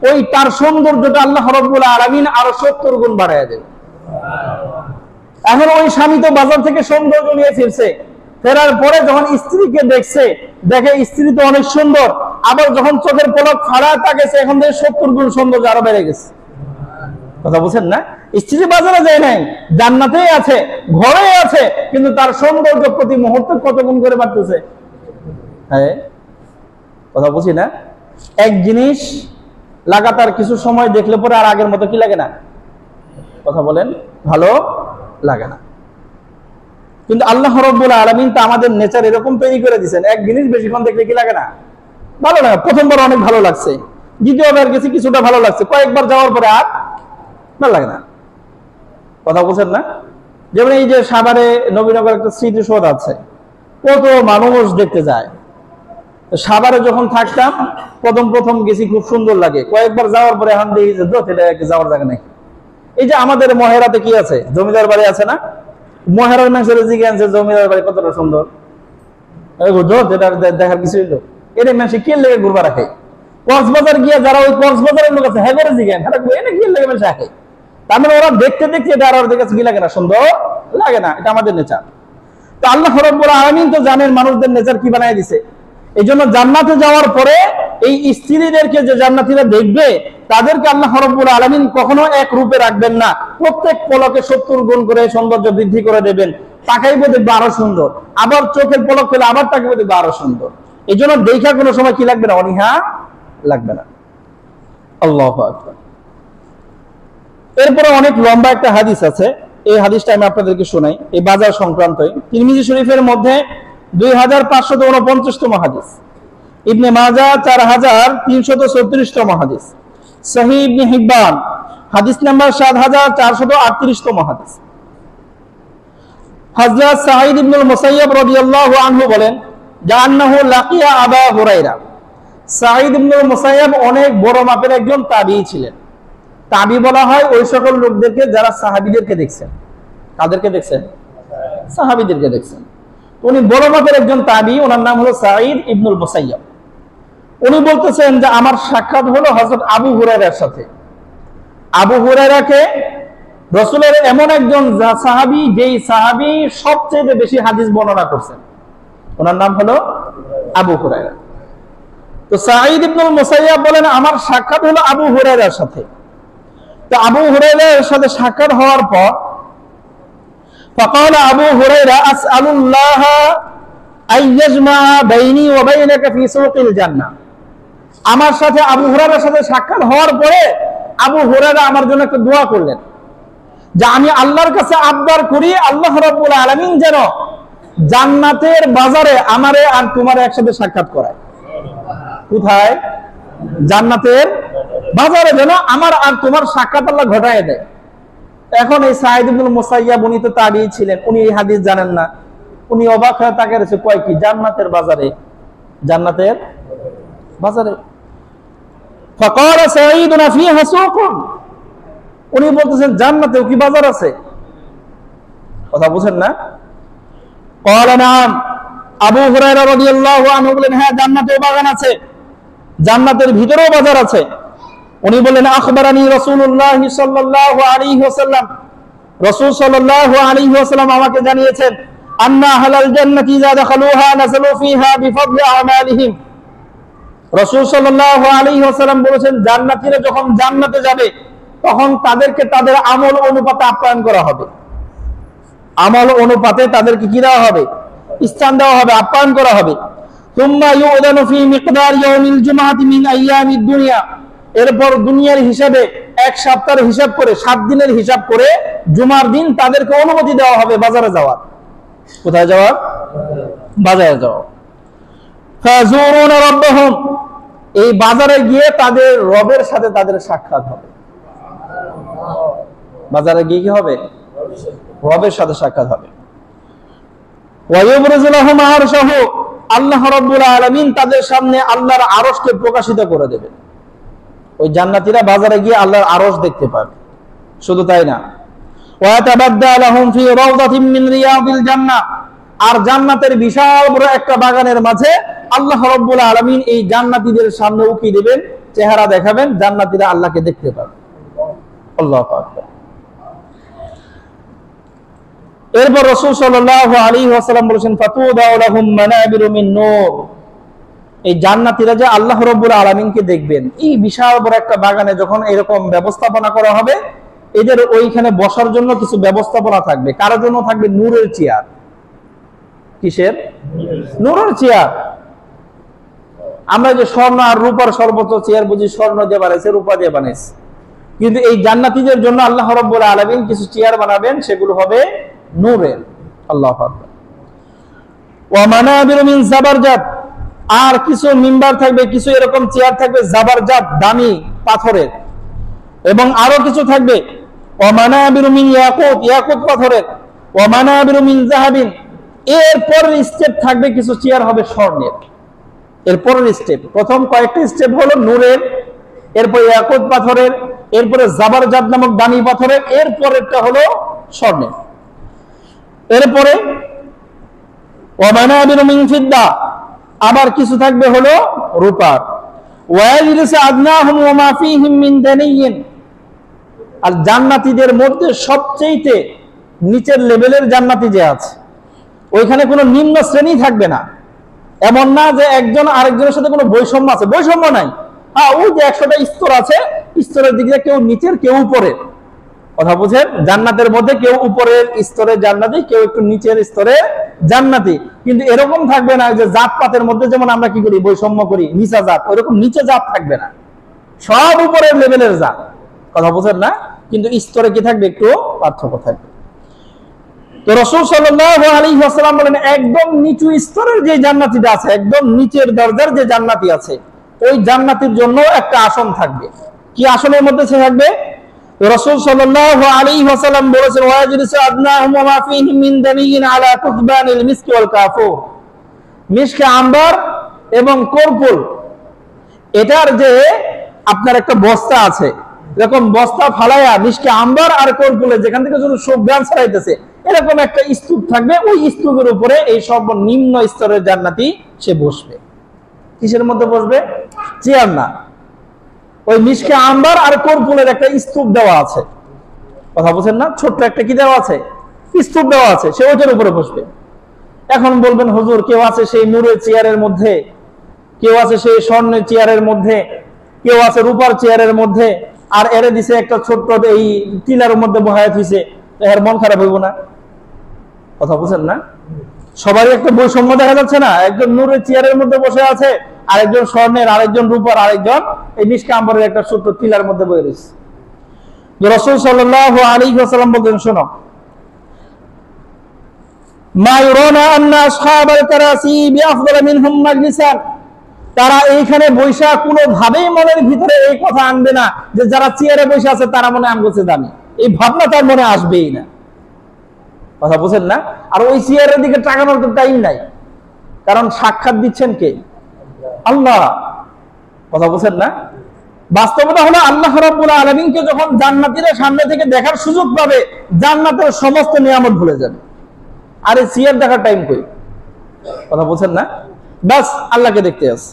ওই তার সৌন্দর্যটা আল্লাহ রাব্বুল আলামিন আরো 70 গুণ বাড়ায় দেবে। এখন ওই স্বামী তো বাজার থেকে সৌন্দর্য নিয়ে ফিরছে, ফেরার পরে যখন স্ত্রীকে দেখছে, দেখে স্ত্রী তো অনেক সুন্দর, আবার যখন চোখের পলক ফাড়ায় তাকাইছে, এখন থেকে 70 গুণ সৌন্দর্য আরো বেড়ে গেছে। কথা বুঝছেন না? স্ত্রী বাজারে যায় নাই, জান্নাতেই আছে, ঘরে আছে, কিন্তু তার সৌন্দর্য প্রতি মুহূর্তে কত গুণ করে বাড়তেছে। হ্যাঁ, কথা বুঝি না? এক জিনিস লাগাতার কিছু সময় দেখলে পরে আর আগের মতো কি লাগে না, কথা বলেন, ভালো লাগে না। কিন্তু আল্লাহ রাব্বুল আলামিন তো আমাদের নেচার এরকম তৈরি করে দিয়েছেন, এক জিনিস বেশিক্ষণ দেখলে কি লাগে না, ভালো লাগে। প্রথমবার অনেক ভালো লাগছে, দ্বিতীয়বার গেছি কিছুটা ভালো লাগছে, কয়েকবার যাওয়ার পরে আর ভালো লাগে না। কথা বলছেন না? যেমন এই যে সাভারে নবীনগর একটা স্মৃতিসৌধ আছে, কত মানুষ দেখতে যায়। সাভারে যখন থাকতাম প্রথম গেছি, খুব সুন্দর লাগে, কয়েকবার যাওয়ার পরে এখন দেখি যে এটা যাওয়ার জায়গা নেই। এই যে আমাদের মহেরাতে কি আছে, জমিদার বাড়ি আছে না, মহেরার মানুষের জিজ্ঞে আনছে জমিদার বাড়ি কতটা সুন্দর, এটা দেখার কিছু হইলো, এটা মানুষে কি লেগে ঘুরবা রাখে। কক্সবাজার গিয়ে যারা ওই কক্সবাজারের লোক আছে, হ্যাঁ জিজ্ঞেন এটা কি লেগে মানুষ রাখে, তার মানে ওরা দেখতে দেখতে এটা আর ওদের কাছে কি লাগে না, সুন্দর লাগে না। এটা আমাদের নেচার। তো আল্লাহ রাব্বুল আলামিন তো জানেন মানুষদের নেচার কি বানায় দিছে। এই জন্য জান্নাতে যাওয়ার পরে এই স্ত্রীদেরকে যে জান্নাতীরা দেখবে, তাদেরকে আল্লাহ রাব্বুল আলামিন কখনো এক রূপে রাখবেন না, প্রত্যেক পলকে 70 গুণ করে সৌন্দর্য বৃদ্ধি করে দেবেন। তাকাইবে দেখবে আরো সুন্দর, আবার চোখের পলক ফেলে আবার তাকাইবে দেখবে আরো সুন্দর। এই জন্য দেখা কোনো সময় কি লাগবে না, অনীহা লাগবে না। আল্লাহু আকবার। এরপরে অনেক লম্বা একটা হাদিস আছে, এই হাদিসটা আমি আপনাদেরকে শোনাই, এই বাজার সংক্রান্তই। তিরমিজি শরীফের মধ্যে 2549তম হাদিস, ইবনে মাজাহ 4334তম হাদিস, সহিহ ইবনে হিব্বান হাদিস নাম্বার 7438তম হাদিস। হযরত সাঈদ ইবনুল মুসাইয়্যিব রাদিয়াল্লাহু আনহু বলেন, জান্নাহু লাকিয়া আবা হুরায়রা। সাঈদ ইবনুল মুসাইয়্যিব অনেক বড় মাপের একজন তাবিঈ ছিলেন। তাবি বলা হয় ওই সকল লোকদেরকে যারা সাহাবীদেরকে দেখছেন। কাদেরকে দেখছেন? সাহাবীদেরকে দেখছেন। উনি বড় মাপের একজন তাবি, ওনার নাম হলো সাঈদ ইবনুল মুসাইয়্যিব। উনি বলতেছেন যে আমার সাক্ষাৎ হলো হযরত আবু হুরায়রার সাথে। আবু হুরায়রাকে রাসূলের এমন একজন সাহাবী, যেই সাহাবী সবচেয়ে বেশি হাদিস বর্ণনা করছেন। ওনার নাম হলো আবু হুরায়রা। তো সাঈদ ইবনুল মুসাইয়াব বলেন আমার সাক্ষাৎ হলো আবু হুরায়রার সাথে। তো আবু হুরায়রার সাথে সাক্ষাৎ হওয়ার পর فقال আবু হুরায়রা আসআলুল্লাহ আন ইয়াজমা বাইনি ওয়া বাইনাকা ফি সুকিল জান্নাহ। আমার সাথে আবু হুরায়রার সাথে সাক্ষাৎ হওয়ার পরে আবু হুরায়রা আমার জন্য একটা দোয়া করলেন যে আমি আল্লাহর কাছে আবদার করি আল্লাহ রাব্বুল আলামিন যেন জান্নাতের বাজারে আমারে আর তোমারে একসাথে সাক্ষাৎ করায়। কোথায়? জান্নাতের বাজারে যেন আমার আর তোমার সাক্ষাৎ আল্লাহ ঘটায় দেয়। এখন এই সাঈদ ইবনুল মুসাইয়াব উনি তো তাবিঈ ছিলেন, উনি এই হাদিস জানেন না। উনি অবাক হয়ে তাকিয়ে রয়েছে, কয় কি জান্নাতের বাজারে? জান্নাতের বাজারে ফাকাল সাঈদুনা ফিহা সুকুন। উনি বলতেছেন জান্নাতেও কি বাজার আছে? কথা বুঝেন না? ক্বালা নাম। আবু হুরায়রা রাদিয়াল্লাহু আনহু বলেন হ্যাঁ জান্নাতেও বাগান আছে, জান্নাতের ভিতরেও বাজার আছে। উনি বলেন আখবারানি রাসূলুল্লাহ সাল্লাল্লাহু আলাইহি ওয়াসাল্লাম, রাসূল সাল্লাল্লাহু আলাইহি ওয়াসাল্লাম আমাকে জানিয়েছেন আন্না আহলাল জান্নাতি ইযা দাখালুহা নাযালু ফিহা বিফadli আমালিহিম। রাসূল সাল্লাল্লাহু আলাইহি ওয়াসাল্লাম বলেছেন জান্নাতীরা যখন জান্নাতে যাবে তখন তাদেরকে তাদের আমল অনুপাতে আপ্যায়ন করা হবে। আমল অনুপাতে তাদেরকে কি দেওয়া হবে? স্থান দেওয়া হবে, আপ্যায়ন করা হবে। সুম্মা ইউদানু ফি মিকদার ইয়াউমিল জুমআতি মিন আইয়ামিদ দুনিয়া। এরপর দুনিয়ার হিসাবে এক সপ্তাহের হিসাব করে 7 দিনের হিসাব করে জুমার দিন তাদেরকে অনুমতি দেওয়া হবে বাজারে যাওয়ার। কোথায় যাওয়ার? বাজারে যাওয়া। ফাযুরুনা রাব্বাহুম। এই বাজারে গিয়ে তাদের রবের সাথে তাদের সাক্ষাৎ হবে। বাজারে গিয়ে কি হবে? রবের সাথে সাক্ষাৎ হবে। ওয়া ইউবরিজু লাহুম আরশাহু। আল্লাহ রাব্বুল আলামিন তাদের সামনে আল্লাহর আরশকে প্রকাশিত করে দেবেন। ওই জান্নাতীরা বাজারে গিয়ে আল্লাহর আরশ দেখতে পাবে। শুধু তাই না, ওয়া তাবাদ্দা লাহুম ফি রাওদাতিন মিন রিয়াদিল জান্নাহ। আর জান্নাতের বিশাল বড় একটা বাগানের মাঝে আল্লাহ রাব্বুল আলামিন এই জান্নাতীদের সামনে উকি দিবেন, চেহারা দেখাবেন, জান্নাতীরা আল্লাহকে দেখতে পাবে। আল্লাহু আকবার। এরপর রাসূল সাল্লাল্লাহু আলাইহি ওয়াসাল্লাম বলেছেন ফাতুদাউ লাহুম মানাবিরু মিন নূর। এই জান্নাতীরা যে আল্লাহ রাব্বুল আলামিনকে দেখবেন এই বিশাল বড় একটা বাগানে যখন এরকম ব্যবস্থাপনা করা হবে, এদের ওইখানে বসার জন্য কিছু ব্যবস্থাপনা থাকবে। কারোর জন্য থাকবে নূরের চেয়ার। কিসের? নূরের চেয়ার। আমরা যে স্বর্ণ আর রূপার সর্বোচ্চ চেয়ার বুঝি, স্বর্ণ দিয়ে বানাইছে, রূপা দিয়ে বানাইছে, কিন্তু এই জান্নাতীদের জন্য আল্লাহ রাব্বুল আলামিন কিছু চেয়ার বানাবেন, সেগুলো হবে নূরের। আল্লাহু আকবার। ওয়া মানাবিরু মিন জাবারজাত। আর কিছু মিম্বার থাকবে, কিছু এরকম চেয়ার থাকবে জাবারজাত, দামি পাথরের। এবং আরো কিছু থাকবে ওয়া মানাবিরু মিন ইয়াকুত, ইয়াকুত পাথরের। ওয়া মানাবিরু মিন যাহাবিন। এরপরের স্টেপ থাকবে কিছু চেয়ার হবে স্বর্ণের। এরপরের স্টেপ, প্রথম কয়েকটা স্টেপ হলো নূরের, এরপর ইয়াকুত পাথরের, এরপরে জাবারজাত নামক দামি পাথরের, এরপরেরটা হলো স্বর্ণের। এরপরে ওয়া মানাবিরু মিন ফিদ্দা। আবার কিছু থাকবে হলো রূপার। ওয়াইলিসু আদনাহুম ওয়া মা ফীহিম মিন দানিয়িন। আর জান্নাতীদের মধ্যে সবচেয়ে নিচের লেভেলের জান্নাতি যে আছে, ওইখানে কোনো নিম্ন শ্রেণী থাকবে না। এমন না যে একজন আরেকজনের সাথে কোনো বৈষম্য আছে, বৈষম্য নাই। হ্যাঁ, ওই যে 100টা স্তর আছে, স্তরের দিকে কেউ নিচের কেউ উপরের। কথা বুঝেন? জান্নাতের মধ্যে কেউ উপরের স্তরে জান্নাতি, কেউ একটু নিচের স্তরে জান্নাতি। কিন্তু এরকম থাকবে না যে জাতপাতের মধ্যে যেমন আমরা কি করি, বৈষম্য করি, নিচা জাত, ওইরকম নিচে জাত থাকবে না, সব উপরের লেভেলের জাত। কথা বুঝেন না? কিন্তু স্তরে কি থাকবে, একটু পার্থক্য থাকবে। তো রাসূল সাল্লাল্লাহু আলাইহি ওয়াসাল্লাম বলেন একদম নিচু স্তরের যে জান্নাতীটা আছে, একদম নিচের দরজার যে জান্নাতি আছে, ওই জান্নাতীর জন্য একটা আসন থাকবে। কি আসনের মধ্যে সে থাকবে? রাসূল সাল্লাল্লাহু আলাইহি ওয়াসাল্লাম বলেছেন ওয়াজিলিসু আদনাহুম ওয়া মা ফীহিম মিন দানিয়িন আলা কুতবানিল মিসকি ওয়াল কাফুর। মিশকে আম্বার এবং কর্পূর, এটার যে আপনার একটা বস্তা আছে, এরকম বস্তা ফালায়া মিশকে আম্বার আর কর্পূরে যেখান থেকে শুধু সুঘ্রাণ ছড়াইতেছে, এরকম একটা স্তূপ থাকবে। ওই স্তূপের উপরে এই সর্বনিম্ন স্তরের জান্নাতি সে বসবে। কিসের মধ্যে বসবে? চেয়ার না, ওই মিশকে আম্বার আর কর্পূরের একটা স্তূপ দেওয়া আছে। কথা বলছেন না? ছোট্ট একটা কি দেওয়া আছে? স্তূপ দেওয়া আছে, সে ওইটার উপরে বসবে। এখন বলবেন হুজুর, কেউ আছে সেই নূরের চেয়ারের মধ্যে, কেউ আছে সেই স্বর্ণের চেয়ারের মধ্যে, কেউ আছে রূপার চেয়ারের মধ্যে, আর এরে দিছে একটা ছোট্ট এই টিলার মধ্যে বহায় দিছে, এর মন খারাপ হইব না? কথা বুঝেন না? সবারই একটা বৈষম্য দেখা যাচ্ছে না? একজন নূরের চেয়ারের মধ্যে বসে আছে, আরেকজন স্বর্ণের, আরেকজন রূপার, আরেকজন এই মিশকা আম্বরের একটা ছোট্ট টিলার মধ্যে বসে রয়েছে। রাসূল সাল্লাল্লাহু আলাইহি ওয়াসাল্লাম বলেন, শোনো, মা ইউরানা আন্না আসহাবাল কারাসি বিআফদাল মিনহুম মাজলিসান, তারা এইখানে বৈশা কোনো ভাবেই মনের ভিতরে এই কথা আনবে না যে যারা চেয়ারে বসে আছে তারা মনে আমগোছে দামি, এই ভাবনা তার মনে আসবেই না। কথা বুঝেন না? আর ওই চেয়ারের দিকে তাকানোর তো টাইম নাই, কারণ সাক্ষাৎ দিচ্ছেন কে? আল্লাহ। কথা বুঝেন না? বাস্তবতা হলো আল্লাহ রাব্বুল আলামিনকে যখন জান্নাতীরা সামনে থেকে দেখার সুযোগ পাবে, জান্নাতের সমস্ত নিয়ামত ভুলে যাবে। আর এই চেয়ার দেখার টাইম কই? কথা বুঝেন না? বাস আল্লাহকে দেখতে আছে।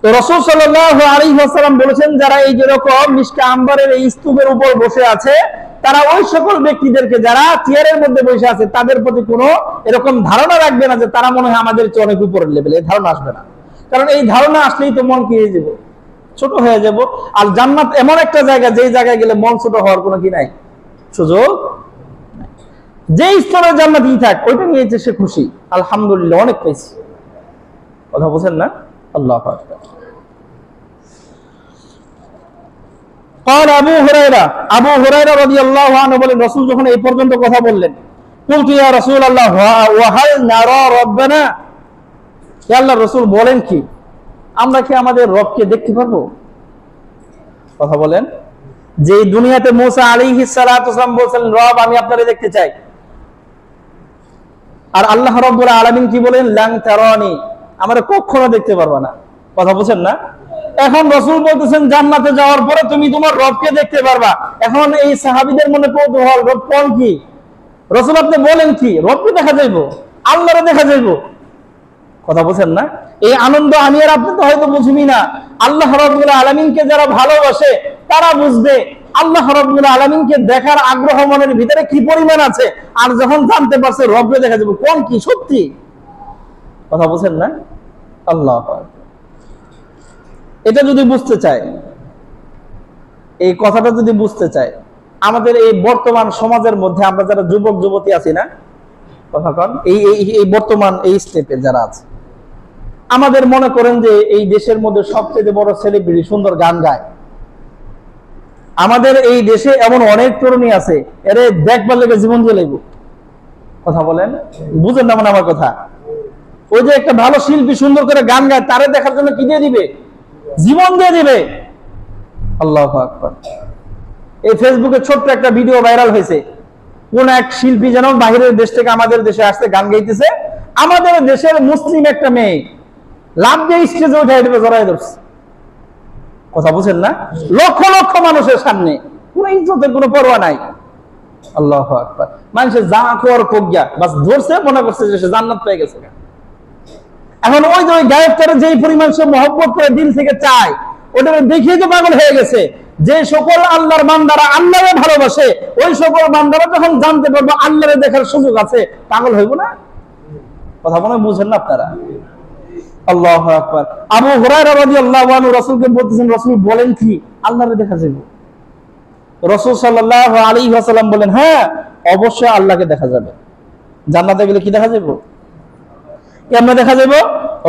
তো রাসূল সাল্লাল্লাহু আলাইহি ওয়াসাল্লাম বলেছেন, যারা এই যেরকম মিশকা আম্বরের এই স্তূপের উপর বসে আছে, তারা ওই সকল ব্যক্তিদেরকে যারা চেয়ারের মধ্যে বসে আছে তাদের প্রতি কোনো এরকম ধারণা রাখবে না যে তারা মনে হয় আমাদের চেয়ে অনেক উপরের লেভেলে। এই ধারণা আসবে না, কারণ এই ধারণা আসলেই তো মন কি হয়ে যাব? ছোট হয়ে যাব। আর জান্নাত এমন একটা জায়গা, যেই জায়গায় গেলে মন ছোট হওয়ার কোনো কি নাই, সুযোগ। যে স্তরের জান্নাতই থাক, ওইটা নিয়েছে সে খুশি, আলহামদুলিল্লাহ অনেক পেয়েছি। কথা বুঝেন না? আল্লাহু আকবার। قال আবু হুরায়রা রাদিয়াল্লাহু আনহু বলেন, রাসূল যখন এই পর্যন্ত কথা বললেন, কুলতু ইয়া রাসূলুল্লাহ ওয়া হাল নারা রাব্বানা, হে আল্লাহর রাসূল বলেন কি, আমরা কি আমাদের রবকে দেখতে পারবো? কথা বলেন। যে দুনিয়াতে মুসা আলাইহিস সালাতু ওয়াস সালাম বলেন, রব আমি আপনারে দেখতে চাই, আর আল্লাহ রাব্বুল আলামিন কি বলেন, লান তারানি, আমরা কখনো দেখতে পারবা না। কথা বুঝেন না? এখন রাসূল বলতেছেন জান্নাতে যাওয়ার পরে তুমি তোমার রবকে দেখতে পারবা। এখন এই সাহাবীদের মনে কৌতূহল, রব কোন কি? রাসূল আপনি বলেন কি, রবকে দেখা যাইবো, আল্লাহরে দেখা যাইবো? কথা বুঝেন না? এই আনন্দ আমি আর আপনি তো হয়তো বুঝবি না। আল্লাহ রাব্বুল আলামিনকে যারা ভালোবাসে তারা বুঝবে আল্লাহ রাব্বুল আলামিনকে দেখার আগ্রহ মনের ভিতরে কি পরিমাণ আছে। আর যখন জানতে পারছে রবকে দেখা যাবে, কোন কি সত্যি? কথা বুঝেন না? আল্লাহ। এটা যদি বুঝতে চায়, এই কথাটা যদি বুঝতে চায়, আমাদের এই বর্তমান সমাজের মধ্যে আমরা যারা যুবক যুবতী আছি না, কথা কন, এই বর্তমান এই স্টেপে যারা আছে, আমাদের মনে করেন যে এই দেশের মধ্যে সবচেয়ে বড় সেলিব্রিটি সুন্দর গান গায়। আমাদের এই দেশে এমন অনেক তরুণী আছে, এরে দেখবার লেগে জীবন দিয়ে লাগবে। কথা বলেন, বুঝেন না মানে আমার কথা? ওই যে একটা ভালো শিল্পী সুন্দর করে গান গায়, তারে দেখার জন্য কি দিয়ে দিবে? জীবন দিয়ে দিবে। আল্লাহু আকবার। এই ফেসবুকে ছোট্ট একটা ভিডিও ভাইরাল হয়েছে, কোন এক শিল্পী যেন বাহিরের দেশ থেকে আমাদের দেশে আসতে গান গাইতেছে, আমাদের দেশের মুসলিম একটা মেয়ে লাভ দিয়ে স্টেজে উঠে এটাকে জড়াই ধরছে। কথা বুঝেন না? লক্ষ লক্ষ মানুষের সামনে, কোন ইজ্জতের কোনো পরোয়া নাই। আল্লাহু আকবার। মানুষের যা কর প্রজ্ঞা, বাস ধরছে, মনে করছে যে সে জান্নাত পেয়ে গেছে। এখন ওই যে ওই গায়কটারে যেই পরিমাণ সে মহব্বত করে দিল থেকে চায়, ওটা দেখিয়ে যে পাগল হয়ে গেছে। যে সকল আল্লাহর বান্দারা আল্লাহরে ভালোবাসে, ওই সকল বান্দারা যখন জানতে পারবো আল্লাহরে দেখার সুযোগ আছে, পাগল হইব না? কথা মনে বুঝেন না আপনারা? আল্লাহু আকবার। আবু হুরায়রা রাদিয়াল্লাহু আনহু রাসূলকে বলতেছেন, রাসূল বলেন কি, আল্লাহরে দেখা যাবে? রাসূল সাল্লাল্লাহু আলাইহি ওয়াসাল্লাম বলেন, হ্যাঁ অবশ্যই আল্লাহকে দেখা যাবে। জান্নাতে গেলে কি দেখা যাবে? কেমনে দেখা যাবে?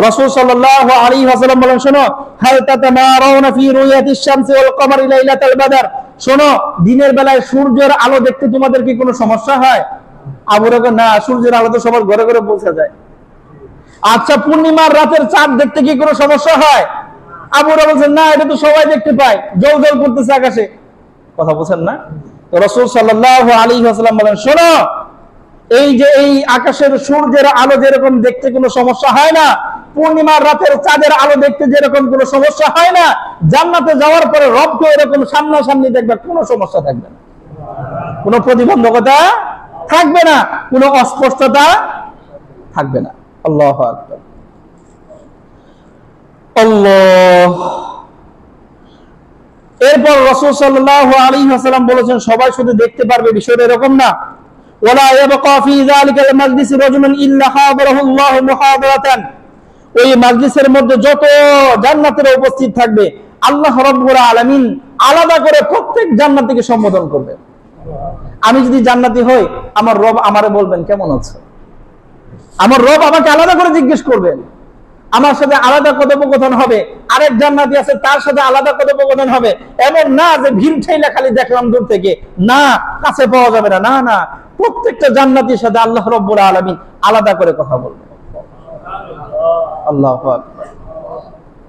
রাসূল সাল্লাল্লাহু আলাইহি ওয়াসাল্লাম বলেন, শোনো, হাল তাতামারাউনা ফি রুয়াতিশ শামসি ওয়াল কমারি লাইলাতাল বাদর, শোনো, দিনের বেলায় সূর্যের আলো দেখতে তোমাদের কি কোনো সমস্যা হয়? আবু বকর, না, সূর্যের আলো তো সবার ঘরে ঘরে পৌঁছে যায়। আচ্ছা, পূর্ণিমার রাতের চাঁদ দেখতে কি কোনো সমস্যা হয়? আবু বকর বলেন, না, এটা তো সবাই দেখতে পায়, জল জল করতেছে আকাশে। কথা বুঝেন না? তো রাসূল সাল্লাল্লাহু আলাইহি ওয়াসাল্লাম বলেন, শোনো, এই যে এই আকাশের সূর্যের আলো যেরকম দেখতে কোনো সমস্যা হয় না, পূর্ণিমার রাতের চাঁদের আলো দেখতে যেরকম কোনো সমস্যা হয় না, জান্নাতে যাওয়ার পরে রবকে এরকম সামনাসামনি দেখবে, কোনো সমস্যা থাকবে না, কোনো প্রতিবন্ধকতা থাকবে না, কোনো অস্পষ্টতা থাকবে না। আল্লাহু আকবার। আল্লাহ। এরপর রাসূল সাল্লাল্লাহু আলাইহি ওয়াসাল্লাম বলেছেন, সবাই শুধু দেখতে পারবে বিষয়টা এরকম না। ওয়ালা ইয়াবকা ফি যালিকাল মাজলিস রাজুলুন ইল্লা হাদারাহু আল্লাহু মুহাদারাতান, ওই মাজলিসের মধ্যে যত জান্নাতের উপস্থিত থাকবে আল্লাহ রাব্বুল আলামিন আলাদা করে প্রত্যেক জান্নাতীকে সম্বোধন করবেন। আমি যদি জান্নাতি হই, আমার রব আমারে বলবেন কেমন আছো, আমার রব আমাকে আলাদা করে জিজ্ঞেস করবেন, আমার সাথে আলাদা কথোপকথন হবে, আরেক জান্নাতি আছে তার সাথে আলাদা কথোপকথন হবে। এমন না যে ভিড় ঠেলা খালি দেখলাম দূর থেকে, না কাছে পাওয়া যাবে না, না না, প্রত্যেকটা জান্নাতীর সাথে আল্লাহ রাব্বুল আলামিন আলাদা করে কথা বলবেন। আল্লাহু আকবার,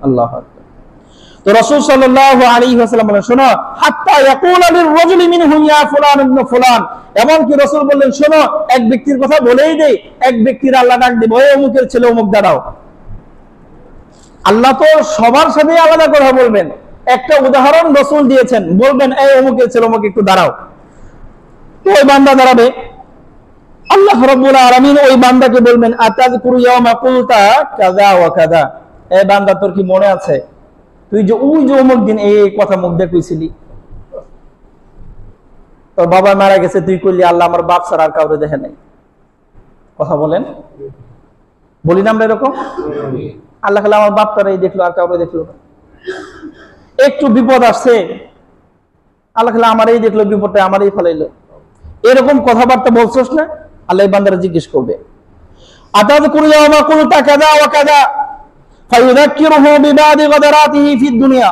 আল্লাহু আকবার। তো রাসূল সাল্লাল্লাহু আলাইহি ওয়াসাল্লাম বলেন, শোনো, হাত্তা ইয়াকুলা লির-রাজুলি মিনহুম ইয়া ফুলান ইবনে ফুলান, এমন কি রাসূল বললেন, শোনো, এক ব্যক্তির কথা বলেই দেই, এক ব্যক্তির আল্লাহ ডাক দিবে, ওই অমুকের ছেলে অমুক দাঁড়াও। আল্লাহ তো সবার সাথে আলাদা কথা বলবেন। একটা উদাহরণ রাসূল দিয়েছেন, বলবেন এই অমুকের ছেলে অমুক একটু দাঁড়াও, তো ওই বান্দা দাঁড়াবে। আল্লাহ রাব্বুল আলামিন ওই বান্দাকে বলবেন, আতাযকুরু ইয়াওমা কুলতা কাযা ওয়া কাযা, এই বান্দা তোর কি মনে আছে তুই যে ওই যে অমুক দিন এই কথা মুখ দিয়ে কইছিলি, তোর বাবা মারা গেছে, তুই কইলি আল্লাহ আমার বাপ ছাড়া আর কাউরে দেখে নাই। কথা বলেন, বলি না আমরা এরকম? আল্লাহ খালি আমার বাপ তারাই দেখলো আর কাউরে দেখলো না। একটু বিপদ আসছে, আল্লাহ খালি আমারই দেখলো, বিপদটা আমারই ফেলাইলো। এরকম কথাবার্তা বলছস না? আল্লাহ বান্দারা জিজ্ঞেস করবে, আতাযকুরু ইয়াওমা কুলতা কাযা ওয়া কাযা ফায়ুযাক্কিরুহু বিবাদি গাদারাতিহি ফিদ দুনিয়া,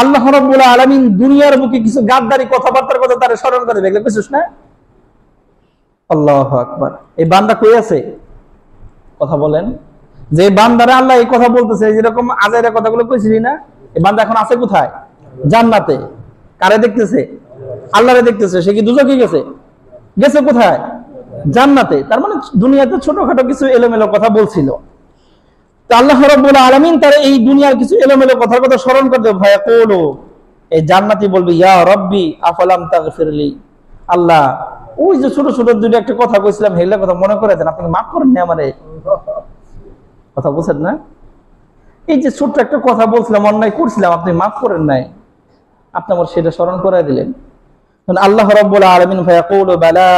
আল্লাহ রাব্বুল আলামিন দুনিয়ার বুকে কিছু গাদ্দারি কথাবার্তার কথা তারে স্মরণ করে দেখলে, কইছস না? আল্লাহু আকবার। এই বান্দা কই আছে? কথা বলেন, যে বান্দারে আল্লাহ এই কথা বলতেছে, যেরকম আজাইরা কথাগুলো কইছিলি না, এই বান্দা এখন আছে কোথায়? জান্নাতে। কারে দেখতেছে? আল্লাহরে দেখতেছে। সে কি দুজকে গেছে? গেছে কোথায়? জান্নাতে। তার মানে দুনিয়াতে ছোটখাটো কিছু এলোমেলো কথা বলছিল, তো আল্লাহ রাব্বুল আলামিন তার এই দুনিয়ার কিছু এলোমেলো কথার কথা স্মরণ করতে ভয় করলো। এই জান্নাতি বলবে, ইয়া রব্বি আফালাম তাগফিরলি, আল্লাহ ওই যে ছোট ছোট দুটো একটা কথা কইছিলাম, হেলা কথা মনে করে দেন, আপনি মাফ করেন না আমারে। কথা বলছেন না? এই যে ছোট্ট একটা কথা বলছিলাম, অন্যায় করছিলাম, আপনি মাফ করেন নাই, আপনি আমার সেটা স্মরণ করাই দিলেন। আল্লাহ রাব্বুল আলামিন ফায়াকুলু বালা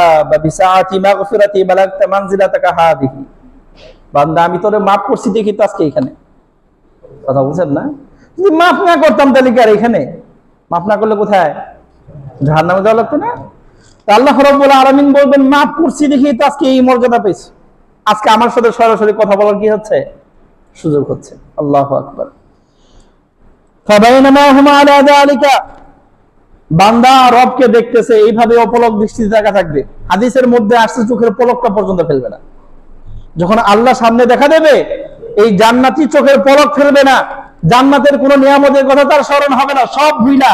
বিসাআতি মাগফিরাতি বালাগতা মানজিলাতাকা হাদিহি, বান্দা আমি তোরে মাফ করছি দেখি তো আজকে এখানে। কথা বলছেন না? যদি মাফ না করতাম তাহলে কি আর এখানে? মাফ না করলে কোথায়? জাহান্নামে যাওয়া লাগতো না? আল্লাহ রাব্বুল আলামিন বলবেন, মাফ করছি দেখি তো আজকে এই মর্যাদা পেয়েছি, আজকে আমার সাথে সরাসরি কথা বলার কি হচ্ছে? সুযোগ হচ্ছে। আল্লাহু আকবার। ফাবাইনামা হুমা আলা যালিকা, বান্দা রবকে দেখতেছে, এইভাবে অপলক দৃষ্টিতে তাকা থাকবে। হাদিসের মধ্যে আসছে চোখের পলকটা পর্যন্ত ফেলবে না। যখন আল্লাহ সামনে দেখা দেবে, এই জান্নাতি চোখের পলক ফেলবে না, জান্নাতের কোন নিয়ামতের কথা তার স্মরণ হবে না, সব ভুইলা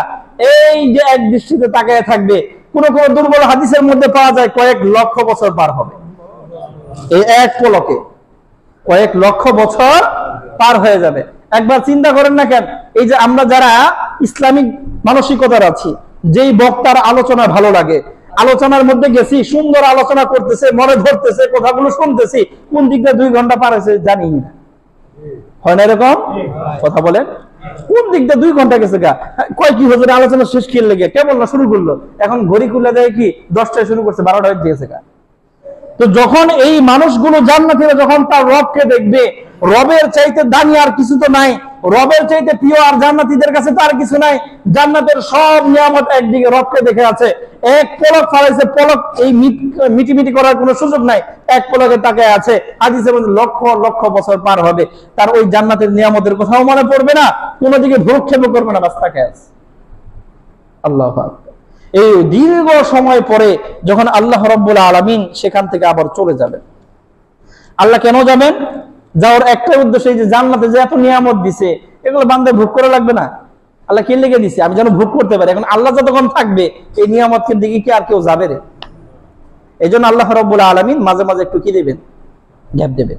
এই যে এক দৃষ্টিতে তাকিয়ে থাকবে। কোন কোন দুর্বল হাদিসের মধ্যে পাওয়া যায় কয়েক লক্ষ বছর পার হবে, এই এক পলকে কয়েক লক্ষ বছর পার হয়ে যাবে। একবার চিন্তা করেন না কেন, এই যে আমরা যারা ইসলামিক মানসিকতার আছি, যেই বক্তার আলোচনা ভালো লাগে, আলোচনার মধ্যে গেছি, সুন্দর আলোচনা করতেছে, মনে ধরতেছে, কথাগুলো শুনতেছি, কোন দিকটা 2 ঘন্টা পার হয়েছে জানি না। হয় না এরকম? কথা বলেন, কোন দিকটা 2 ঘন্টা গেছে গা, কয় কি হুজুর আলোচনা শেষ কি লেগে কেবল না শুরু করলো, এখন ঘড়ি খুলে দেয় কি 10টায় শুরু করছে, 12টা হয়ে গেছে গা। তো যখন এই মানুষগুলো জান্নাতীরা যখন তার রবকে দেখবে, রবের চাইতে দামি আর কিছু তো নাই, রবের চাইতে প্রিয় আর জান্নাতীদের কাছে তো আর কিছু নাই। জান্নাতের সব নিয়ামত একদিকে রবকে দেখে আছে, এক পলক ফালাইছে, পলক এই মিটিমিটি করার কোনো সুযোগ নাই, এক পলকে তাকায় আছে। হাদিসের মধ্যে লক্ষ লক্ষ বছর পার হবে, তার ওই জান্নাতের নিয়ামতের কথাও মনে পড়বে না, কোনো দিকে ভ্রুক্ষেপ করবে না, বাস তাকায় আছে। আল্লাহু আকবার। এই দীর্ঘ সময় পরে যখন আল্লাহ রাব্বুল আলামিন সেখান থেকে আবার চলে যাবেন। আল্লাহ কেন যাবেন? যাওয়ার একটা উদ্দেশ্য, এই যে জান্নাতে যে এত নিয়ামত দিছে, এগুলো বান্দা ভোগ করা লাগবে না। আল্লাহ কি লেগে দিছে? আমি যেন ভোগ করতে পারি। এখন আল্লাহ যতক্ষণ থাকবে এই নিয়ামতের দিকে কি আর কেউ যাবে রে? এই জন্য আল্লাহ রাব্বুল আলামিন মাঝে মাঝে একটু কি দেবেন? গ্যাপ দেবেন।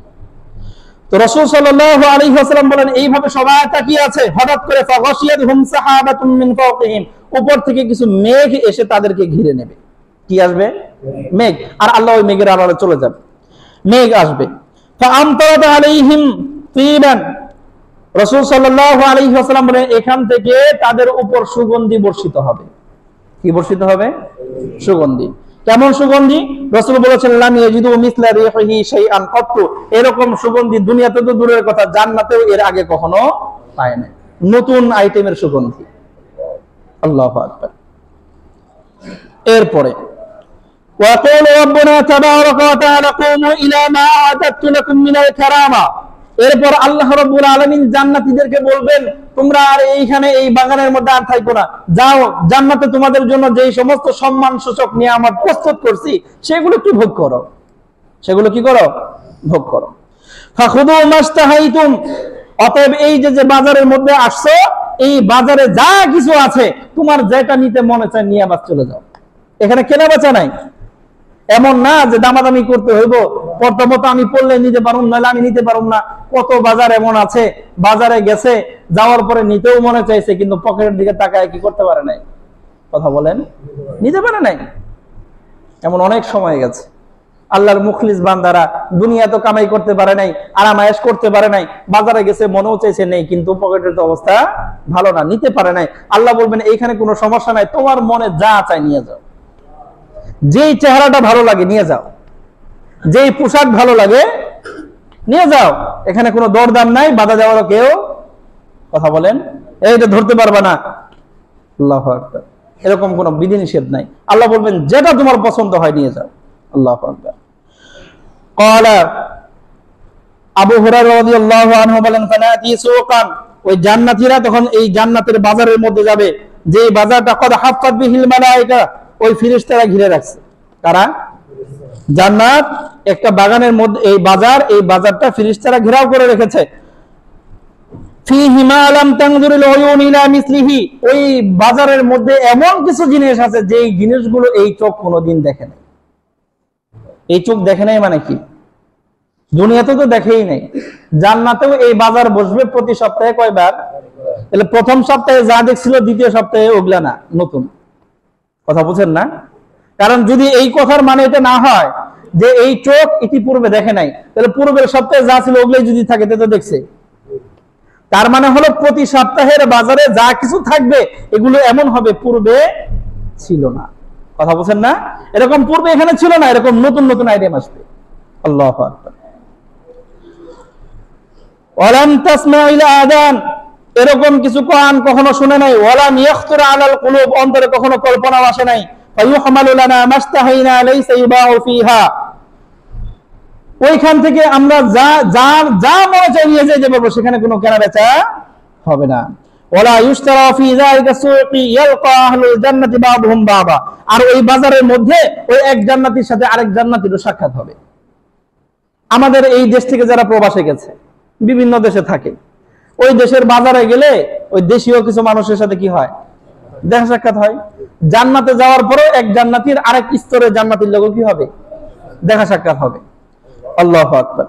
তো রাসূল সাল্লাল্লাহু আলাইহি ওয়াসাল্লাম বলেন, এইভাবে সবাই তাকিয়ে আছে, হঠাৎ করে ফাগাশিয়াতহুম সাহাবাতুম মিন ফাওকিহিম, উপর থেকে কিছু মেঘ এসে তাদেরকে ঘিরে নেবে। কি আসবে? মেঘ। আর আল্লাহ ওই মেঘের আড়ালে চলে যাবে, মেঘ আসবে। ফাআমতারাত আলাইহিম তিবান, রাসূল সাল্লাল্লাহু আলাইহি ওয়াসাল্লাম বলেন, এখান থেকে তাদের উপর সুগন্ধি বর্ষিত হবে। কি বর্ষিত হবে? সুগন্ধি। কেমন সুগন্ধি? রাসূল বলেছেন লাম ইয়াজিদু মিসলা রিহিহি শাইআন কাত্তু, এরকম সুগন্ধি দুনিয়াতে তো দূরের কথা, জান্নাতেও এর আগে কখনো পায় না। নতুন আইটেমের সুগন্ধি। আল্লাহু আকবার। এরপরে وَيَقُولُ رَبُّنَا تَبَارَكَ وَتَعَالَى قُومُوا إِلَى مَا أَعْدَدتُّ لَكُم مِّنَ الْكَرَامَةِ। এরপর আল্লাহ রাব্বুল আলামিন জান্নাতীদেরকে বলবেন, তোমরা আর এইখানে এই বাগানের মধ্যে আর থাকো না, যাও জান্নাতে তোমাদের জন্য যেই সমস্ত সম্মান সূচক নিয়ামত প্রস্তুত করছি সেগুলো কি ভোগ করো, সেগুলো কি করো? ভোগ করো। ফাখুদু মাশতাহাইতুম, অতএব এই যে বাজারের মধ্যে আসছো, এই বাজারে যা কিছু আছে তোমার যেটা নিতে মনে চায় নিয়ে আবার চলে যাও। এখানে কেনা বেচা নাই, এমন না যে দামাদামি করতে হইব, প্রথমত আমি পড়লে নিতে পারুম, নাহলে আমি নিতে পারুম না। কত বাজার এমন আছে, বাজারে গেছে, যাওয়ার পরে নিতেও মনে চাইছে, কিন্তু পকেটের দিকে তাকায় কি করতে পারে নাই? কথা বলেন, নিতে পারে নাই। এমন অনেক সময় গেছে। আল্লাহর মুখলিস বান্দারা দুনিয়া তো কামাই করতে পারে নাই, আরাম আয়েশ করতে পারে নাই, বাজারে গেছে মনেও চাইছে নেই, কিন্তু পকেটের তো অবস্থা ভালো না, নিতে পারে নাই। আল্লাহ বলবেন এইখানে কোনো সমস্যা নাই, তোমার মনে যা চাই নিয়ে যাও, যেই চেহারাটা ভালো লাগে নিয়ে যাও, যেই পোশাক ভালো লাগে নিয়ে যাও, এখানে কোনো দরদাম নাই, বাধা দেওয়ারও কেউ, কথা বলেন, এইটা ধরতে পারবা না। আল্লাহু আকবার। এরকম কোনো বিধিনিষেধ নাই। আল্লাহ বলবেন যেটা তোমার পছন্দ হয় নিয়ে যাও। আল্লাহু আকবার। ক্বালা আবু হুরায়রা রাদিয়াল্লাহু আনহু বলেন, ফানাতি সুকান, ওই জান্নাতীরা তখন এই জান্নাতের বাজারের মধ্যে যাবে, যে বাজারটা কদ হাফাত বিহিল মালায়েকা, ওই ফেরেশতারা ঘিরে রাখছে। কারা? জান্নাত একটা বাগানের মধ্যে, এই বাজারটা ফেরেশতারা ঘেরাও করে রেখেছে। ফীহি মা লাম তানজুরিল উয়ুন ইলা মিসলিহি, ওই বাজারের মধ্যে এমন কিছু জিনিস আছে যেই জিনিসগুলো এই চোখ কোনোদিন দেখে নাই। এই চোখ দেখে নাই মানে কি? দুনিয়াতে তো দেখেই নাই। জান্নাতেও এই বাজার বসবে প্রতি সপ্তাহে কয়বার? তাহলে প্রথম সপ্তাহে যা দেখছিল দ্বিতীয় সপ্তাহে ওগুলা না, নতুন। কথা বুঝেন না? কারণ যদি এই কথার মানে এটা না হয় যে এই চোখ ইতিপূর্বে দেখে নাই, তাহলে পূর্বের সপ্তাহে যা ছিল ওগুলাই যদি থাকে তো দেখছে। তার মানে হলো প্রতি সপ্তাহের বাজারে যা কিছু থাকবে এগুলো এমন হবে পূর্বে ছিল না। কথা বুঝেন না? এরকম পূর্বে এখানে ছিল না, এরকম নতুন নতুন আইটেম আসবে। আল্লাহু আকবার। ওয়ালাম তাসমাউল আযান, এরকম কিছু কোরআন কখনো শুনে নাই। ওয়ালাম ইয়াখতুর আলাল কুলুব, অন্তরে কখনো কল্পনাও আসে নাই। ফায়ুহমালু লানা মাস্তাহাইনা লাইসা ইবাউ ফিহা, ওইখান থেকে আমরা যা মনে চাই নিয়ে যেতে পারবো, সেখানে কোনো কেনাবেচা হবে না। ওয়ালা ইউশতারা ফি যালিকা সুকি ইয়ালকা আহলুল জান্নাতি বাবুহুম বাবা, আর ওই বাজারের মধ্যে ওই এক জান্নাতীর সাথে আরেক জান্নাতীর সাক্ষাৎ হবে। আমাদের এই দেশ থেকে যারা প্রবাসে গেছে, বিভিন্ন দেশে থাকে, ওই দেশের বাজারে গেলে ওই দেশীয় কিছু মানুষের সাথে কি হয়? দেখা সাক্ষাৎ হয়। জান্নাতে যাওয়ার পরে এক জান্নাতীর আরেক স্তরের জান্নাতীর লোক কি হবে? দেখা সাক্ষাৎ হবে। আল্লাহু আকবার।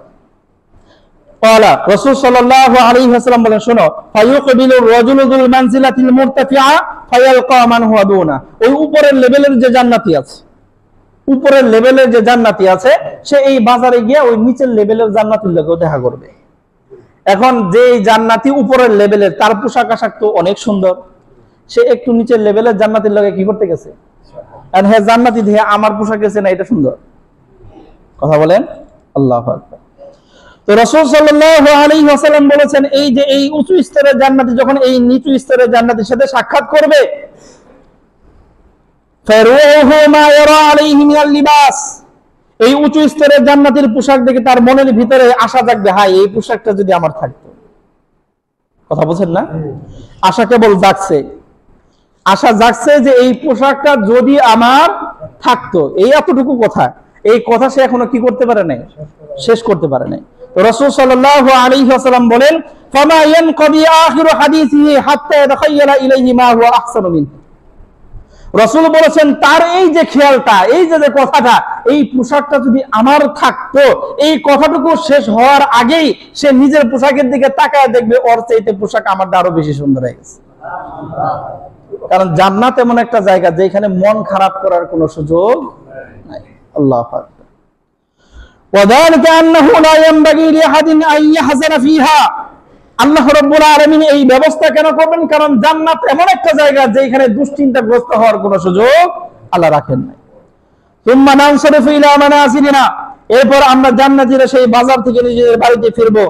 ক্বালা, রাসূল সাল্লাল্লাহু আলাইহি ওয়াসাল্লাম বলেন, শোনো, ফায়ুকবিলু রাজুলু যুল মানজিলাতিল মুরতাফিআ ফায়ালকা মান হুয়া দুনা, ওই উপরের লেভেলের যে জান্নাতি আছে, উপরের লেভেলের যে জান্নাতি আছে, সে এই বাজারে গিয়ে ওই নিচের লেভেলের জান্নাতীর লোকেও দেখা করবে। এখন যে জান্নাতি উপরের লেভেলের, তার পোশাক আশাক তো অনেক সুন্দর, সে একটু নিচের লেভেলের জান্নাতীর লোকে কি করতে গেছে? আর হ্যাঁ, জান্নাতি দিয়ে আমার পোশাক গেছে না, এটা সুন্দর। কথা বলেন। আল্লাহু আকবার। তো রাসূল সাল্লাল্লাহু আলাইহি ওয়াসাল্লাম বলেছেন, এই যে এই উঁচু স্তরের জান্নাতি যখন এই নিচু স্তরের জান্নাতীর সাথে সাক্ষাৎ করবে, ফারুহু মা ইয়ারা আলাইহি মিনাল লিবাস, এই উঁচু স্তরের জান্নাতীর পোশাক দেখে তার মনের ভিতরে আশা জাগবে, হায় এই পোশাকটা যদি আমার থাকতো। কথা বলছেন না? আশা কেবল জাগছে, আশা জাগছে যে এই পোশাকটা যদি আমার থাকতো। এই এতটুকু কথা, এই কথা সে এখনো কি করতে পারে নাই? শেষ করতে পারে নাই। তো রাসূল সাল্লাল্লাহু আলাইহি ওয়াসাল্লাম বলেন, ফামা ইয়ানকাদি আখিরু হাদিসিহি হাত্তা ইয়াতাখায়্যালা ইলাইহি মা হুয়া আহসানু মিনহু। রাসূল বলেছেন, তার এই যে খেয়ালটা, এই যে কথাটা, এই পোশাকটা যদি আমার থাকতো, এই কথাটুকু শেষ হওয়ার আগেই সে নিজের পোশাকের দিকে তাকায় দেখবে ওর চাইতে পোশাক আমারটা আরো বেশি সুন্দর হয়ে গেছে। কারণ জান্নাত এমন একটা জায়গা যেখানে মন খারাপ করার কোনো সুযোগ নাই। আল্লাহু আকবার। ওয়াযালিকা আন্নাহু লা ইয়ানবাগি লিআহাদিন আন ইয়াহজানা ফিহা, আল্লাহ রাব্বুল আলামিন এই ব্যবস্থা কেন করবেন? কারণ জান্নাত এমন একটা জায়গা যেখানে দুশ্চিন্তাগ্রস্ত হওয়ার কোনো সুযোগ আল্লাহ রাখেন নাই। সুম্মা নানসারিফু ইলা মানাজিলিনা, এরপর আমরা জান্নাতীরা সেই বাজার থেকে নিজেদের বাড়িতে ফিরবো।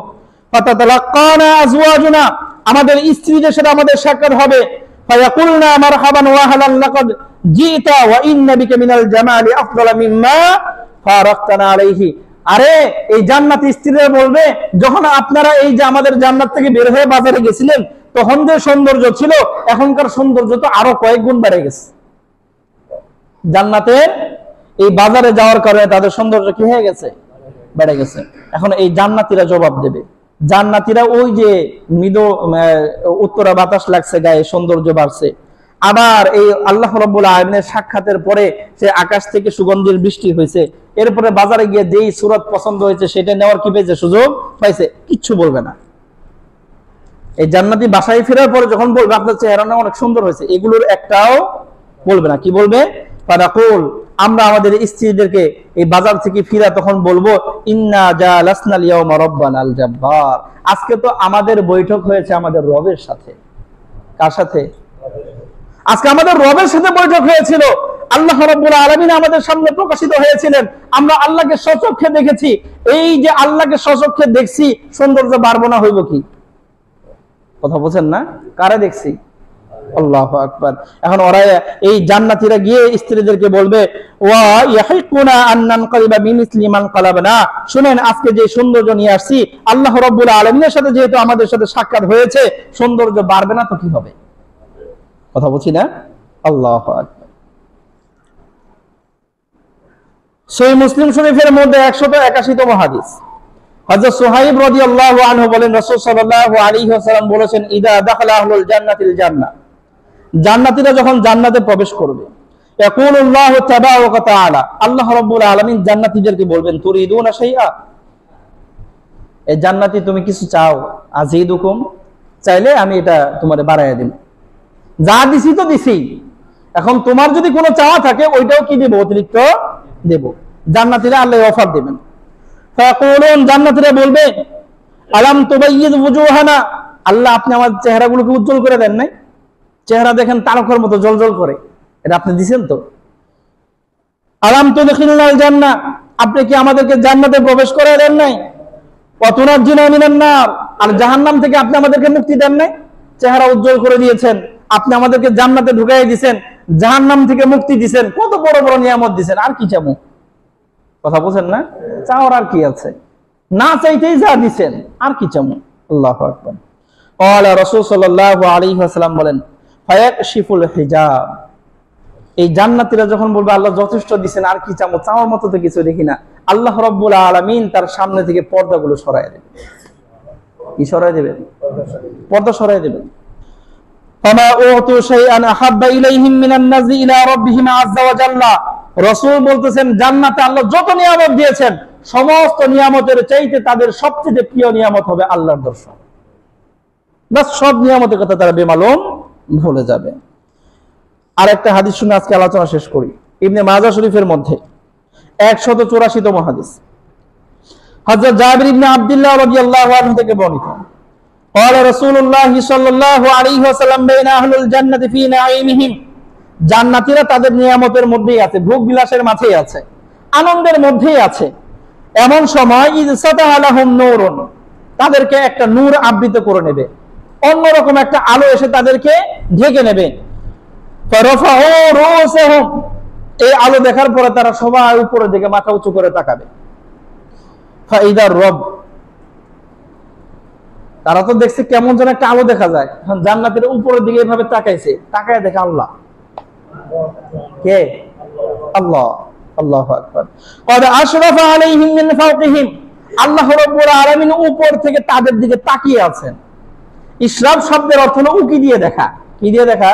ফাতাতালাক্কানা আজওয়াজুনা, আমাদের স্ত্রীদের সাথে আমাদের সাক্ষাৎ হবে। ফায়াকুলনা মারহাবান ওয়া আহলান লাকাদ জিতা ওয়া ইন্না বিকা মিনাল জামালি আফদালা মিম্মা ফারাকতানা আলাইহি। আরে এই জান্নাতি স্ত্রীরা বলবে, যখন আপনারা এই যে আমাদের জান্নাত থেকে বের হয়ে বাজারে গেছিলেন, তখন যে সৌন্দর্য ছিল, এখনকার সৌন্দর্য তো আরো কয়েক গুণ বেড়ে গেছে। জান্নাতের এই বাজারে যাওয়ার কারণে তাদের সৌন্দর্য কি হয়ে গেছে? বেড়ে গেছে। এখন এই জান্নাতীরা জবাব দেবে। জান্নাতীরা ওই যে মৃদু উত্তরা বাতাস লাগছে, গায়ে সৌন্দর্য বাড়ছে, আবার এই আল্লাহ রাব্বুল আলামিনের সাক্ষাতের পরে সে আকাশ থেকে সুগন্ধির বৃষ্টি হয়েছে, এরপরে বাজারে গিয়ে যেই সুরত পছন্দ হয়েছে সেটা নেওয়ার কি পেয়েছে? সুযোগ পাইছে। কিচ্ছু বলবে না। এই জান্নাতি বাসায় ফেরার পরে যখন বলবে আপনার চেহারাটা অনেক সুন্দর হয়েছে, এগুলোর একটাও বলবে না। কি বলবে? ফারাকুল, আমরা আমাদের স্ত্রীদেরকে এই বাজার থেকে ফিরা তখন বলবো, ইন্না জালাসনাল ইয়াউমা রাব্বানাল জাব্বার, আজকে তো আমাদের বৈঠক হয়েছে আমাদের রবের সাথে। কার সাথে? আজকে আমাদের রবের সাথে বৈঠক হয়েছিল। আল্লাহ রাব্বুল আলামিন আমাদের সামনে প্রকাশিত হয়েছিলেন, আমরা আল্লাহকে স্বচক্ষে দেখেছি। এই যে আল্লাহকে স্বচক্ষে দেখছি, সৌন্দর্য বাড়বো না হইব কি? কথা বলছেন না? কারে দেখছি? আল্লাহু আকবার। এখন ওরা এই জান্নাতীরা গিয়ে স্ত্রীদেরকে বলবে, ওয়া ইয়াহিকুনা আন নানকালিবা বিমিসলি মান কালাবনা, শুনেন আজকে যে সৌন্দর্য নিয়ে আসছি, আল্লাহ রাব্বুল আলামিনের সাথে যেহেতু আমাদের সাথে সাক্ষাৎ হয়েছে, সৌন্দর্য বাড়বে না তো কি হবে? কথা বলছি না? আল্লাহু আকবার। সহিহ মুসলিম শরীফের মধ্যে 181তম হাদিস, হযরত সুহাইব রাদিয়াল্লাহু আনহু বলেন, রাসূল সাল্লাল্লাহু আলাইহি ওয়াসাল্লাম বলেছেন, ইদা দাখালা আহলুল জান্নাতিল জান্নাহ, জান্নাতীরা যখন জান্নাতে প্রবেশ করবে, ইয়াকুলুল্লাহু তাবারাকা ওয়া তাআলা, আল্লাহ রাব্বুল আলামিন জান্নাতীদেরকে বলবেন, তুরিদুনা শাইআ, এই জান্নাতি তুমি কিছু চাও? আজিদুকুম, চাইলে আমি এটা তোমারে বাড়াইয়া দেব। যা দিছি তো দিছি, এখন তোমার যদি কোনো চাওয়া থাকে ওইটাও কি দেব? অতিরিক্ত দেব। জান্নাতীরা আল্লাহ অফার দেবেন। ফায়াকুলুন, জান্নাতীরা বলবে, আলাম তুবাইয়িদ ওয়ুজুহানা, আল্লাহ আপনি আমার চেহারাগুলোকে উজ্জ্বল করে দেন নাই? চেহারা দেখেন তারকার মতো জ্বলজ্বল করে, এটা আপনি দিবেন তো? আলাম তুদখিলনাল জান্নাহ, আপনি কি আমাদেরকে জান্নাতে প্রবেশ করে দেন নাই? ওয়া তুনাজ্জিনা মিনান নার, আর জাহান্নাম থেকে আপনি আমাদেরকে মুক্তি দেন নাই? চেহারা উজ্জ্বল করে দিয়েছেন, আপনি আমাদেরকে জান্নাতে ঢুকাই দিয়েছেন, জাহান্নাম থেকে মুক্তি দিয়েছেন, কত বড় বড় নিয়ামত দিয়েছেন, আর কি চাবো? কথা বলছেন না? চাওয়ার আর কি আছে? না চাইতেই যা দিয়েছেন, আর কি চাবো? আল্লাহু আকবার। ক্বালা রাসূল সাল্লাল্লাহু আলাইহি ওয়াসাল্লাম বলেন, ফায়াকশিফুল হিজাব, এই জান্নাতীরা যখন বলবে আল্লাহ যথেষ্ট দিবেন, আর কি চাবো? চাওয়ার মতো তো কিছু দেখি না, আল্লাহ রাব্বুল আলামিন তার সামনে থেকে পর্দাগুলো সরায় দেবেন। কি সরায় দেবেন? পর্দা সরায় দেবেন। ফামা উতু শাইআন আহাব্বা ইলাইহিম মিনান নাজি ইলা রাব্বিহিম আযজা ওয়া জাল্লা, রাসূল বলতেছেন জান্নাতে আল্লাহ যত নিয়ামত দিয়েছেন, সমস্ত নিয়ামতের চাইতে তাদের সবচেয়ে প্রিয় নিয়ামত হবে আল্লাহর দর্শন। বাস সব নিয়ামতের কথা তারা বেমালুম ভুলে যাবে। আর একটা হাদিস শুনে আজকে আলোচনা শেষ করি। ইবনে মাজাহ শরীফের মধ্যে 184তম হাদিস, হযরত জাবির ইবনে আব্দুল্লাহ রাদিয়াল্লাহু আনহু থেকে বর্ণিত, قال رسول الله صلى الله عليه وسلم بين اهل الجنه في نعيمهم, জান্নাতীরা তাদের নিয়ামতের মধ্যেই আছে, ভোগ বিলাসের মাঝেই আছে, আনন্দের মধ্যেই আছে। এমন সময় ইযসাতাহা লাহুম নূরুন, তাদেরকে একটা নূর আবৃত করে নেবে, অন্যরকম একটা আলো এসে তাদেরকে ঢেকে নেবে। ফারাফাউ রুসুহুম, এই আলো দেখার পরে তারা সবাই উপরের দিকে মাথা উঁচু করে তাকাবে। ফাইদার রব, তারা তো দেখছে কেমন যেন একটা আলো দেখা যায়, জান্নাতের উপরের দিকে এভাবে তাকাইছে, তাকায় দেখে আল্লাহ। কে? আল্লাহ। আল্লাহু আকবার। ক্বাদ আশরাফা আলাইহিম মিন ফাওকিহিম, আল্লাহ রাব্বুল আলামিন উপর থেকে তাদের দিকে তাকিয়ে আছেন। ইশরাফ শব্দের অর্থ হলো উকি দিয়ে দেখা। কি দিয়ে দেখা?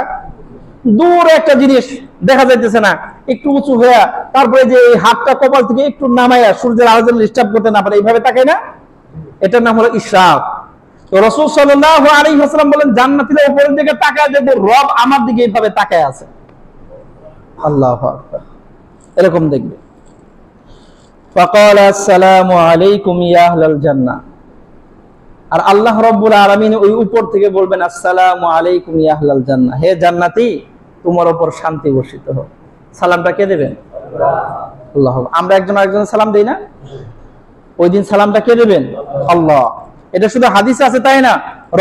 দূরে একটা জিনিস দেখা যাইতেছে না, একটু উঁচু হয়ে, তারপরে যে এই হাতটা কপাল থেকে একটু নামাইয়া সূর্যের আলো যেন ডিস্টার্ব করতে না পারে, এইভাবে তাকায় না, এটার নাম হলো ইশরাফ। তো রাসূল সাল্লাল্লাহু আলাইহি ওয়াসাল্লাম বলেন, জান্নাতীরা উপরের দিকে তাকায় দেখবে রব আমার দিকে এইভাবে তাকায় আছে। আল্লাহু আকবার, এরকম দেখবে। ফাকালা আসসালামু আলাইকুম ইয়া আহলাল জান্নাহ, আর আল্লাহ রাব্বুল আলামিন ওই উপর থেকে বলবেন, আসসালামু আলাইকুম ইয়া আহলাল জান্নাহ, হে জান্নাতি তোমার উপর শান্তি বর্ষিত হোক। সালামটা কে দেবেন? আল্লাহ। আমরা একজন আরেকজনের সালাম দেই না? ওই দিন সালামটা কে দেবেন? আল্লাহ। এটা শুধু হাদিসে আছে তাই না,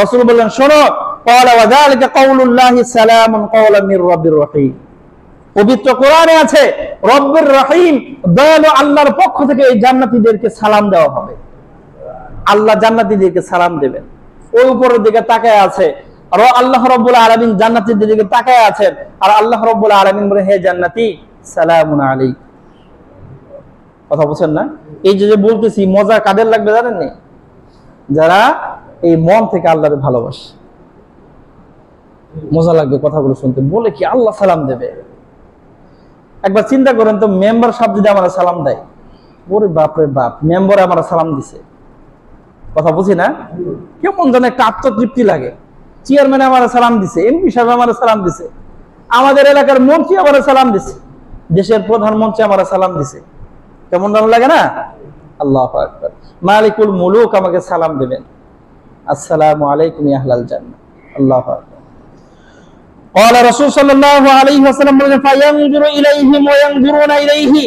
রাসূল বললেন শোনো, ক্বালা ওয়া যালিকা কাউলুল্লাহি সালামুন ক্বাওলাম মির রাব্বির রহিম। পবিত্র কোরআনে আছে রব্বুর রহিম, দয়ালু আল্লাহর পক্ষ থেকে এই জান্নাতীদেরকে সালাম দেওয়া হবে। আল্লাহ জান্নাতীদেরকে সালাম দেবেন। ওই উপরের দিকে তাকায় আছে আর আল্লাহ রাব্বুল আলামিন জান্নাতীদের দিকে তাকায় আছেন, আর আল্লাহ রাব্বুল আলামিন বলে হে জান্নাতি সালামুন আলাইক। কথা বলছেন না? এই যে বলতেছি মজা কাদের লাগবে জানেন নি? যারা এই মন থেকে আল্লাহকে ভালোবাসে, মজা লাগবে কথাগুলো শুনতে। বলে কি আল্লাহ সালাম দেবে? একবার চিন্তা করেন তো, মেম্বার সাহেব যদি আমার সালাম দেয়, ওরে বাপ রে বাপ, মেম্বার আমার সালাম দিছে, কথা বুঝি না? কেমন যেন একটা আত্মতৃপ্তি লাগে। চেয়ারম্যান আমার সালাম দিছে, এমপি সাহেব আমার সালাম দিছে, আমাদের এলাকার মন্ত্রী আমার সালাম দিছে, দেশের প্রধানমন্ত্রী আমার সালাম দিছে, কেমন যেন লাগে না? আল্লাহু আকবার। মালিকুল মুলুক আমাকে সালাম দেবেন, আসসালামু আলাইকুম ইয়া আহলাল জান্নাহ। আল্লাহু আকবার। قال রাসূল সাল্লাল্লাহু আলাইহি ওয়াসাল্লাম বলেন ফায়ানজুরু ইলাইহিম ওয়া ইয়ানজুরুনা ইলাইহি।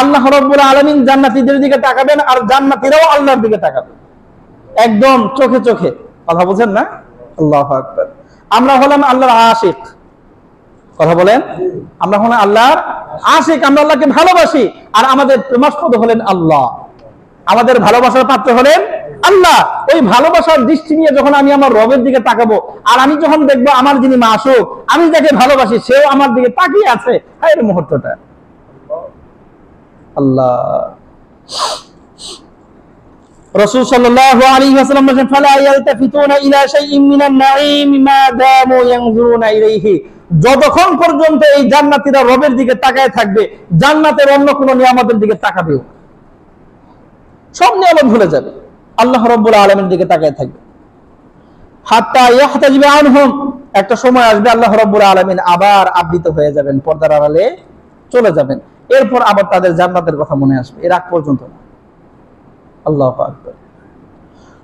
আল্লাহ রাব্বুল আলামিন জান্নাতীদের দিকে তাকাবেন আর জান্নাতীরাও আল্লাহর দিকে তাকাবে, একদম চোখে চোখে। কথা বুঝেন না? আল্লাহু আকবার। আমরা হলাম আল্লাহর আশিক, কথা বলেন, আমরা হলাম আল্লাহর আশিক, আমরা আল্লাহকে ভালোবাসি, আর আমাদের প্রেমাস্পদ হলেন আল্লাহ, আমাদের ভালোবাসার পাত্র হলেন আল্লাহ। ওই ভালোবাসার দৃষ্টি নিয়ে যখন আমি আমার রবের দিকে তাকাবো, আর আমি যখন দেখবো আমার যিনি মাসুক, আমি যাকে ভালোবাসি, সেও আমার দিকে তাকিয়ে আছে, এই মুহূর্তটা আল্লাহ। রাসূল সাল্লাল্লাহু আলাইহি ওয়াসাল্লাম বলেন ফালা ইয়ালতাফিতুনা ইলা শাইইন মিনান নাঈম মা দামু ইয়ানজুরুনা ইলাইহি। যতক্ষণ পর্যন্ত এই জান্নাতীরা রবের দিকে তাকায় থাকবে, জান্নাতের অন্য কোনো নিয়ামতের দিকে তাকাবেও, সব নিয়ামত ভুলে যাবে, আল্লাহ রাব্বুল আলামিনের দিকে তাকায় থাকবে। হাত্তা ইয়াহতাজিবা আনহুম, একটা সময় আসবে আল্লাহ রাব্বুল আলামিন আবার আবৃত হয়ে যাবেন, পর্দার আড়ালে চলে যাবেন, এরপর আবার তাদের জান্নাতের কথা মনে আসবে, এর আগ পর্যন্ত না। আল্লাহু আকবার।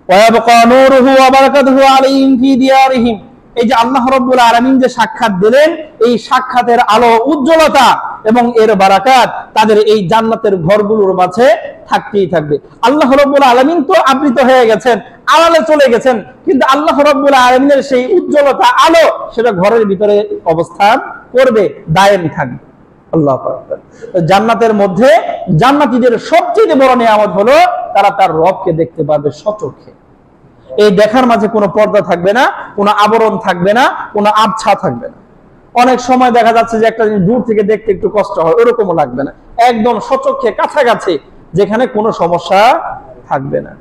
ওয়া ইয়াবকা নূরুহু ওয়া বারাকাতুহু আলাইহিম ফি দিয়ারিহিম। এই যে আল্লাহ রাব্বুল আলামিন যে সাক্ষাৎ দিলেন, এই সাক্ষাতের আলো, উজ্জ্বলতা এবং এর বারাকাত তাদের এই জান্নাতের ঘরগুলোর মাঝে থাকতেই থাকবে। আল্লাহ রাব্বুল আলামিন তো আবৃত হয়ে গেছেন, আড়ালে চলে গেছেন, কিন্তু আল্লাহ রাব্বুল আলামিনের সেই উজ্জ্বলতা, আলো, সেটা ঘরের ভিতরে অবস্থান করবে, দায়েম থাকবে। আল্লাহু আকবার। জান্নাতের মধ্যে জান্নাতীদের সবচেয়ে বড় নিয়ামত হলো তারা তার রবকে দেখতে পাবে সচক্ষে। এই দেখার মাঝে কোনো পর্দা থাকবে না, কোনো আবরণ থাকবে না, কোনো আবছা থাকবে না। অনেক সময় দেখা যাচ্ছে যে একটা জিনিস দূর থেকে দেখতে একটু কষ্ট হয়, ওরকমও লাগবে না, একদম সচক্ষে কাছাকাছি, যেখানে কোনো সমস্যা থাকবে না।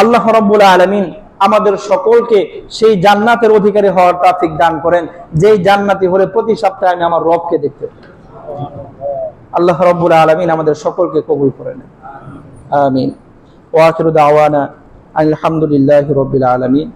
আল্লাহ রাব্বুল আলামিন আমাদের সকলকে সেই জান্নাতের অধিকারী হওয়ার তৌফিক দান করেন, যেই জান্নাতি হলে প্রতি সপ্তাহে আমি আমার রবকে দেখতে পাই। আল্লাহ রাব্বুল আলামিন আমাদের সকলকে কবুল করে নেন, আমিন। ওয়া আখিরু দাওয়ানা আলহামদুলিল্লাহি রাব্বিল আলামিন।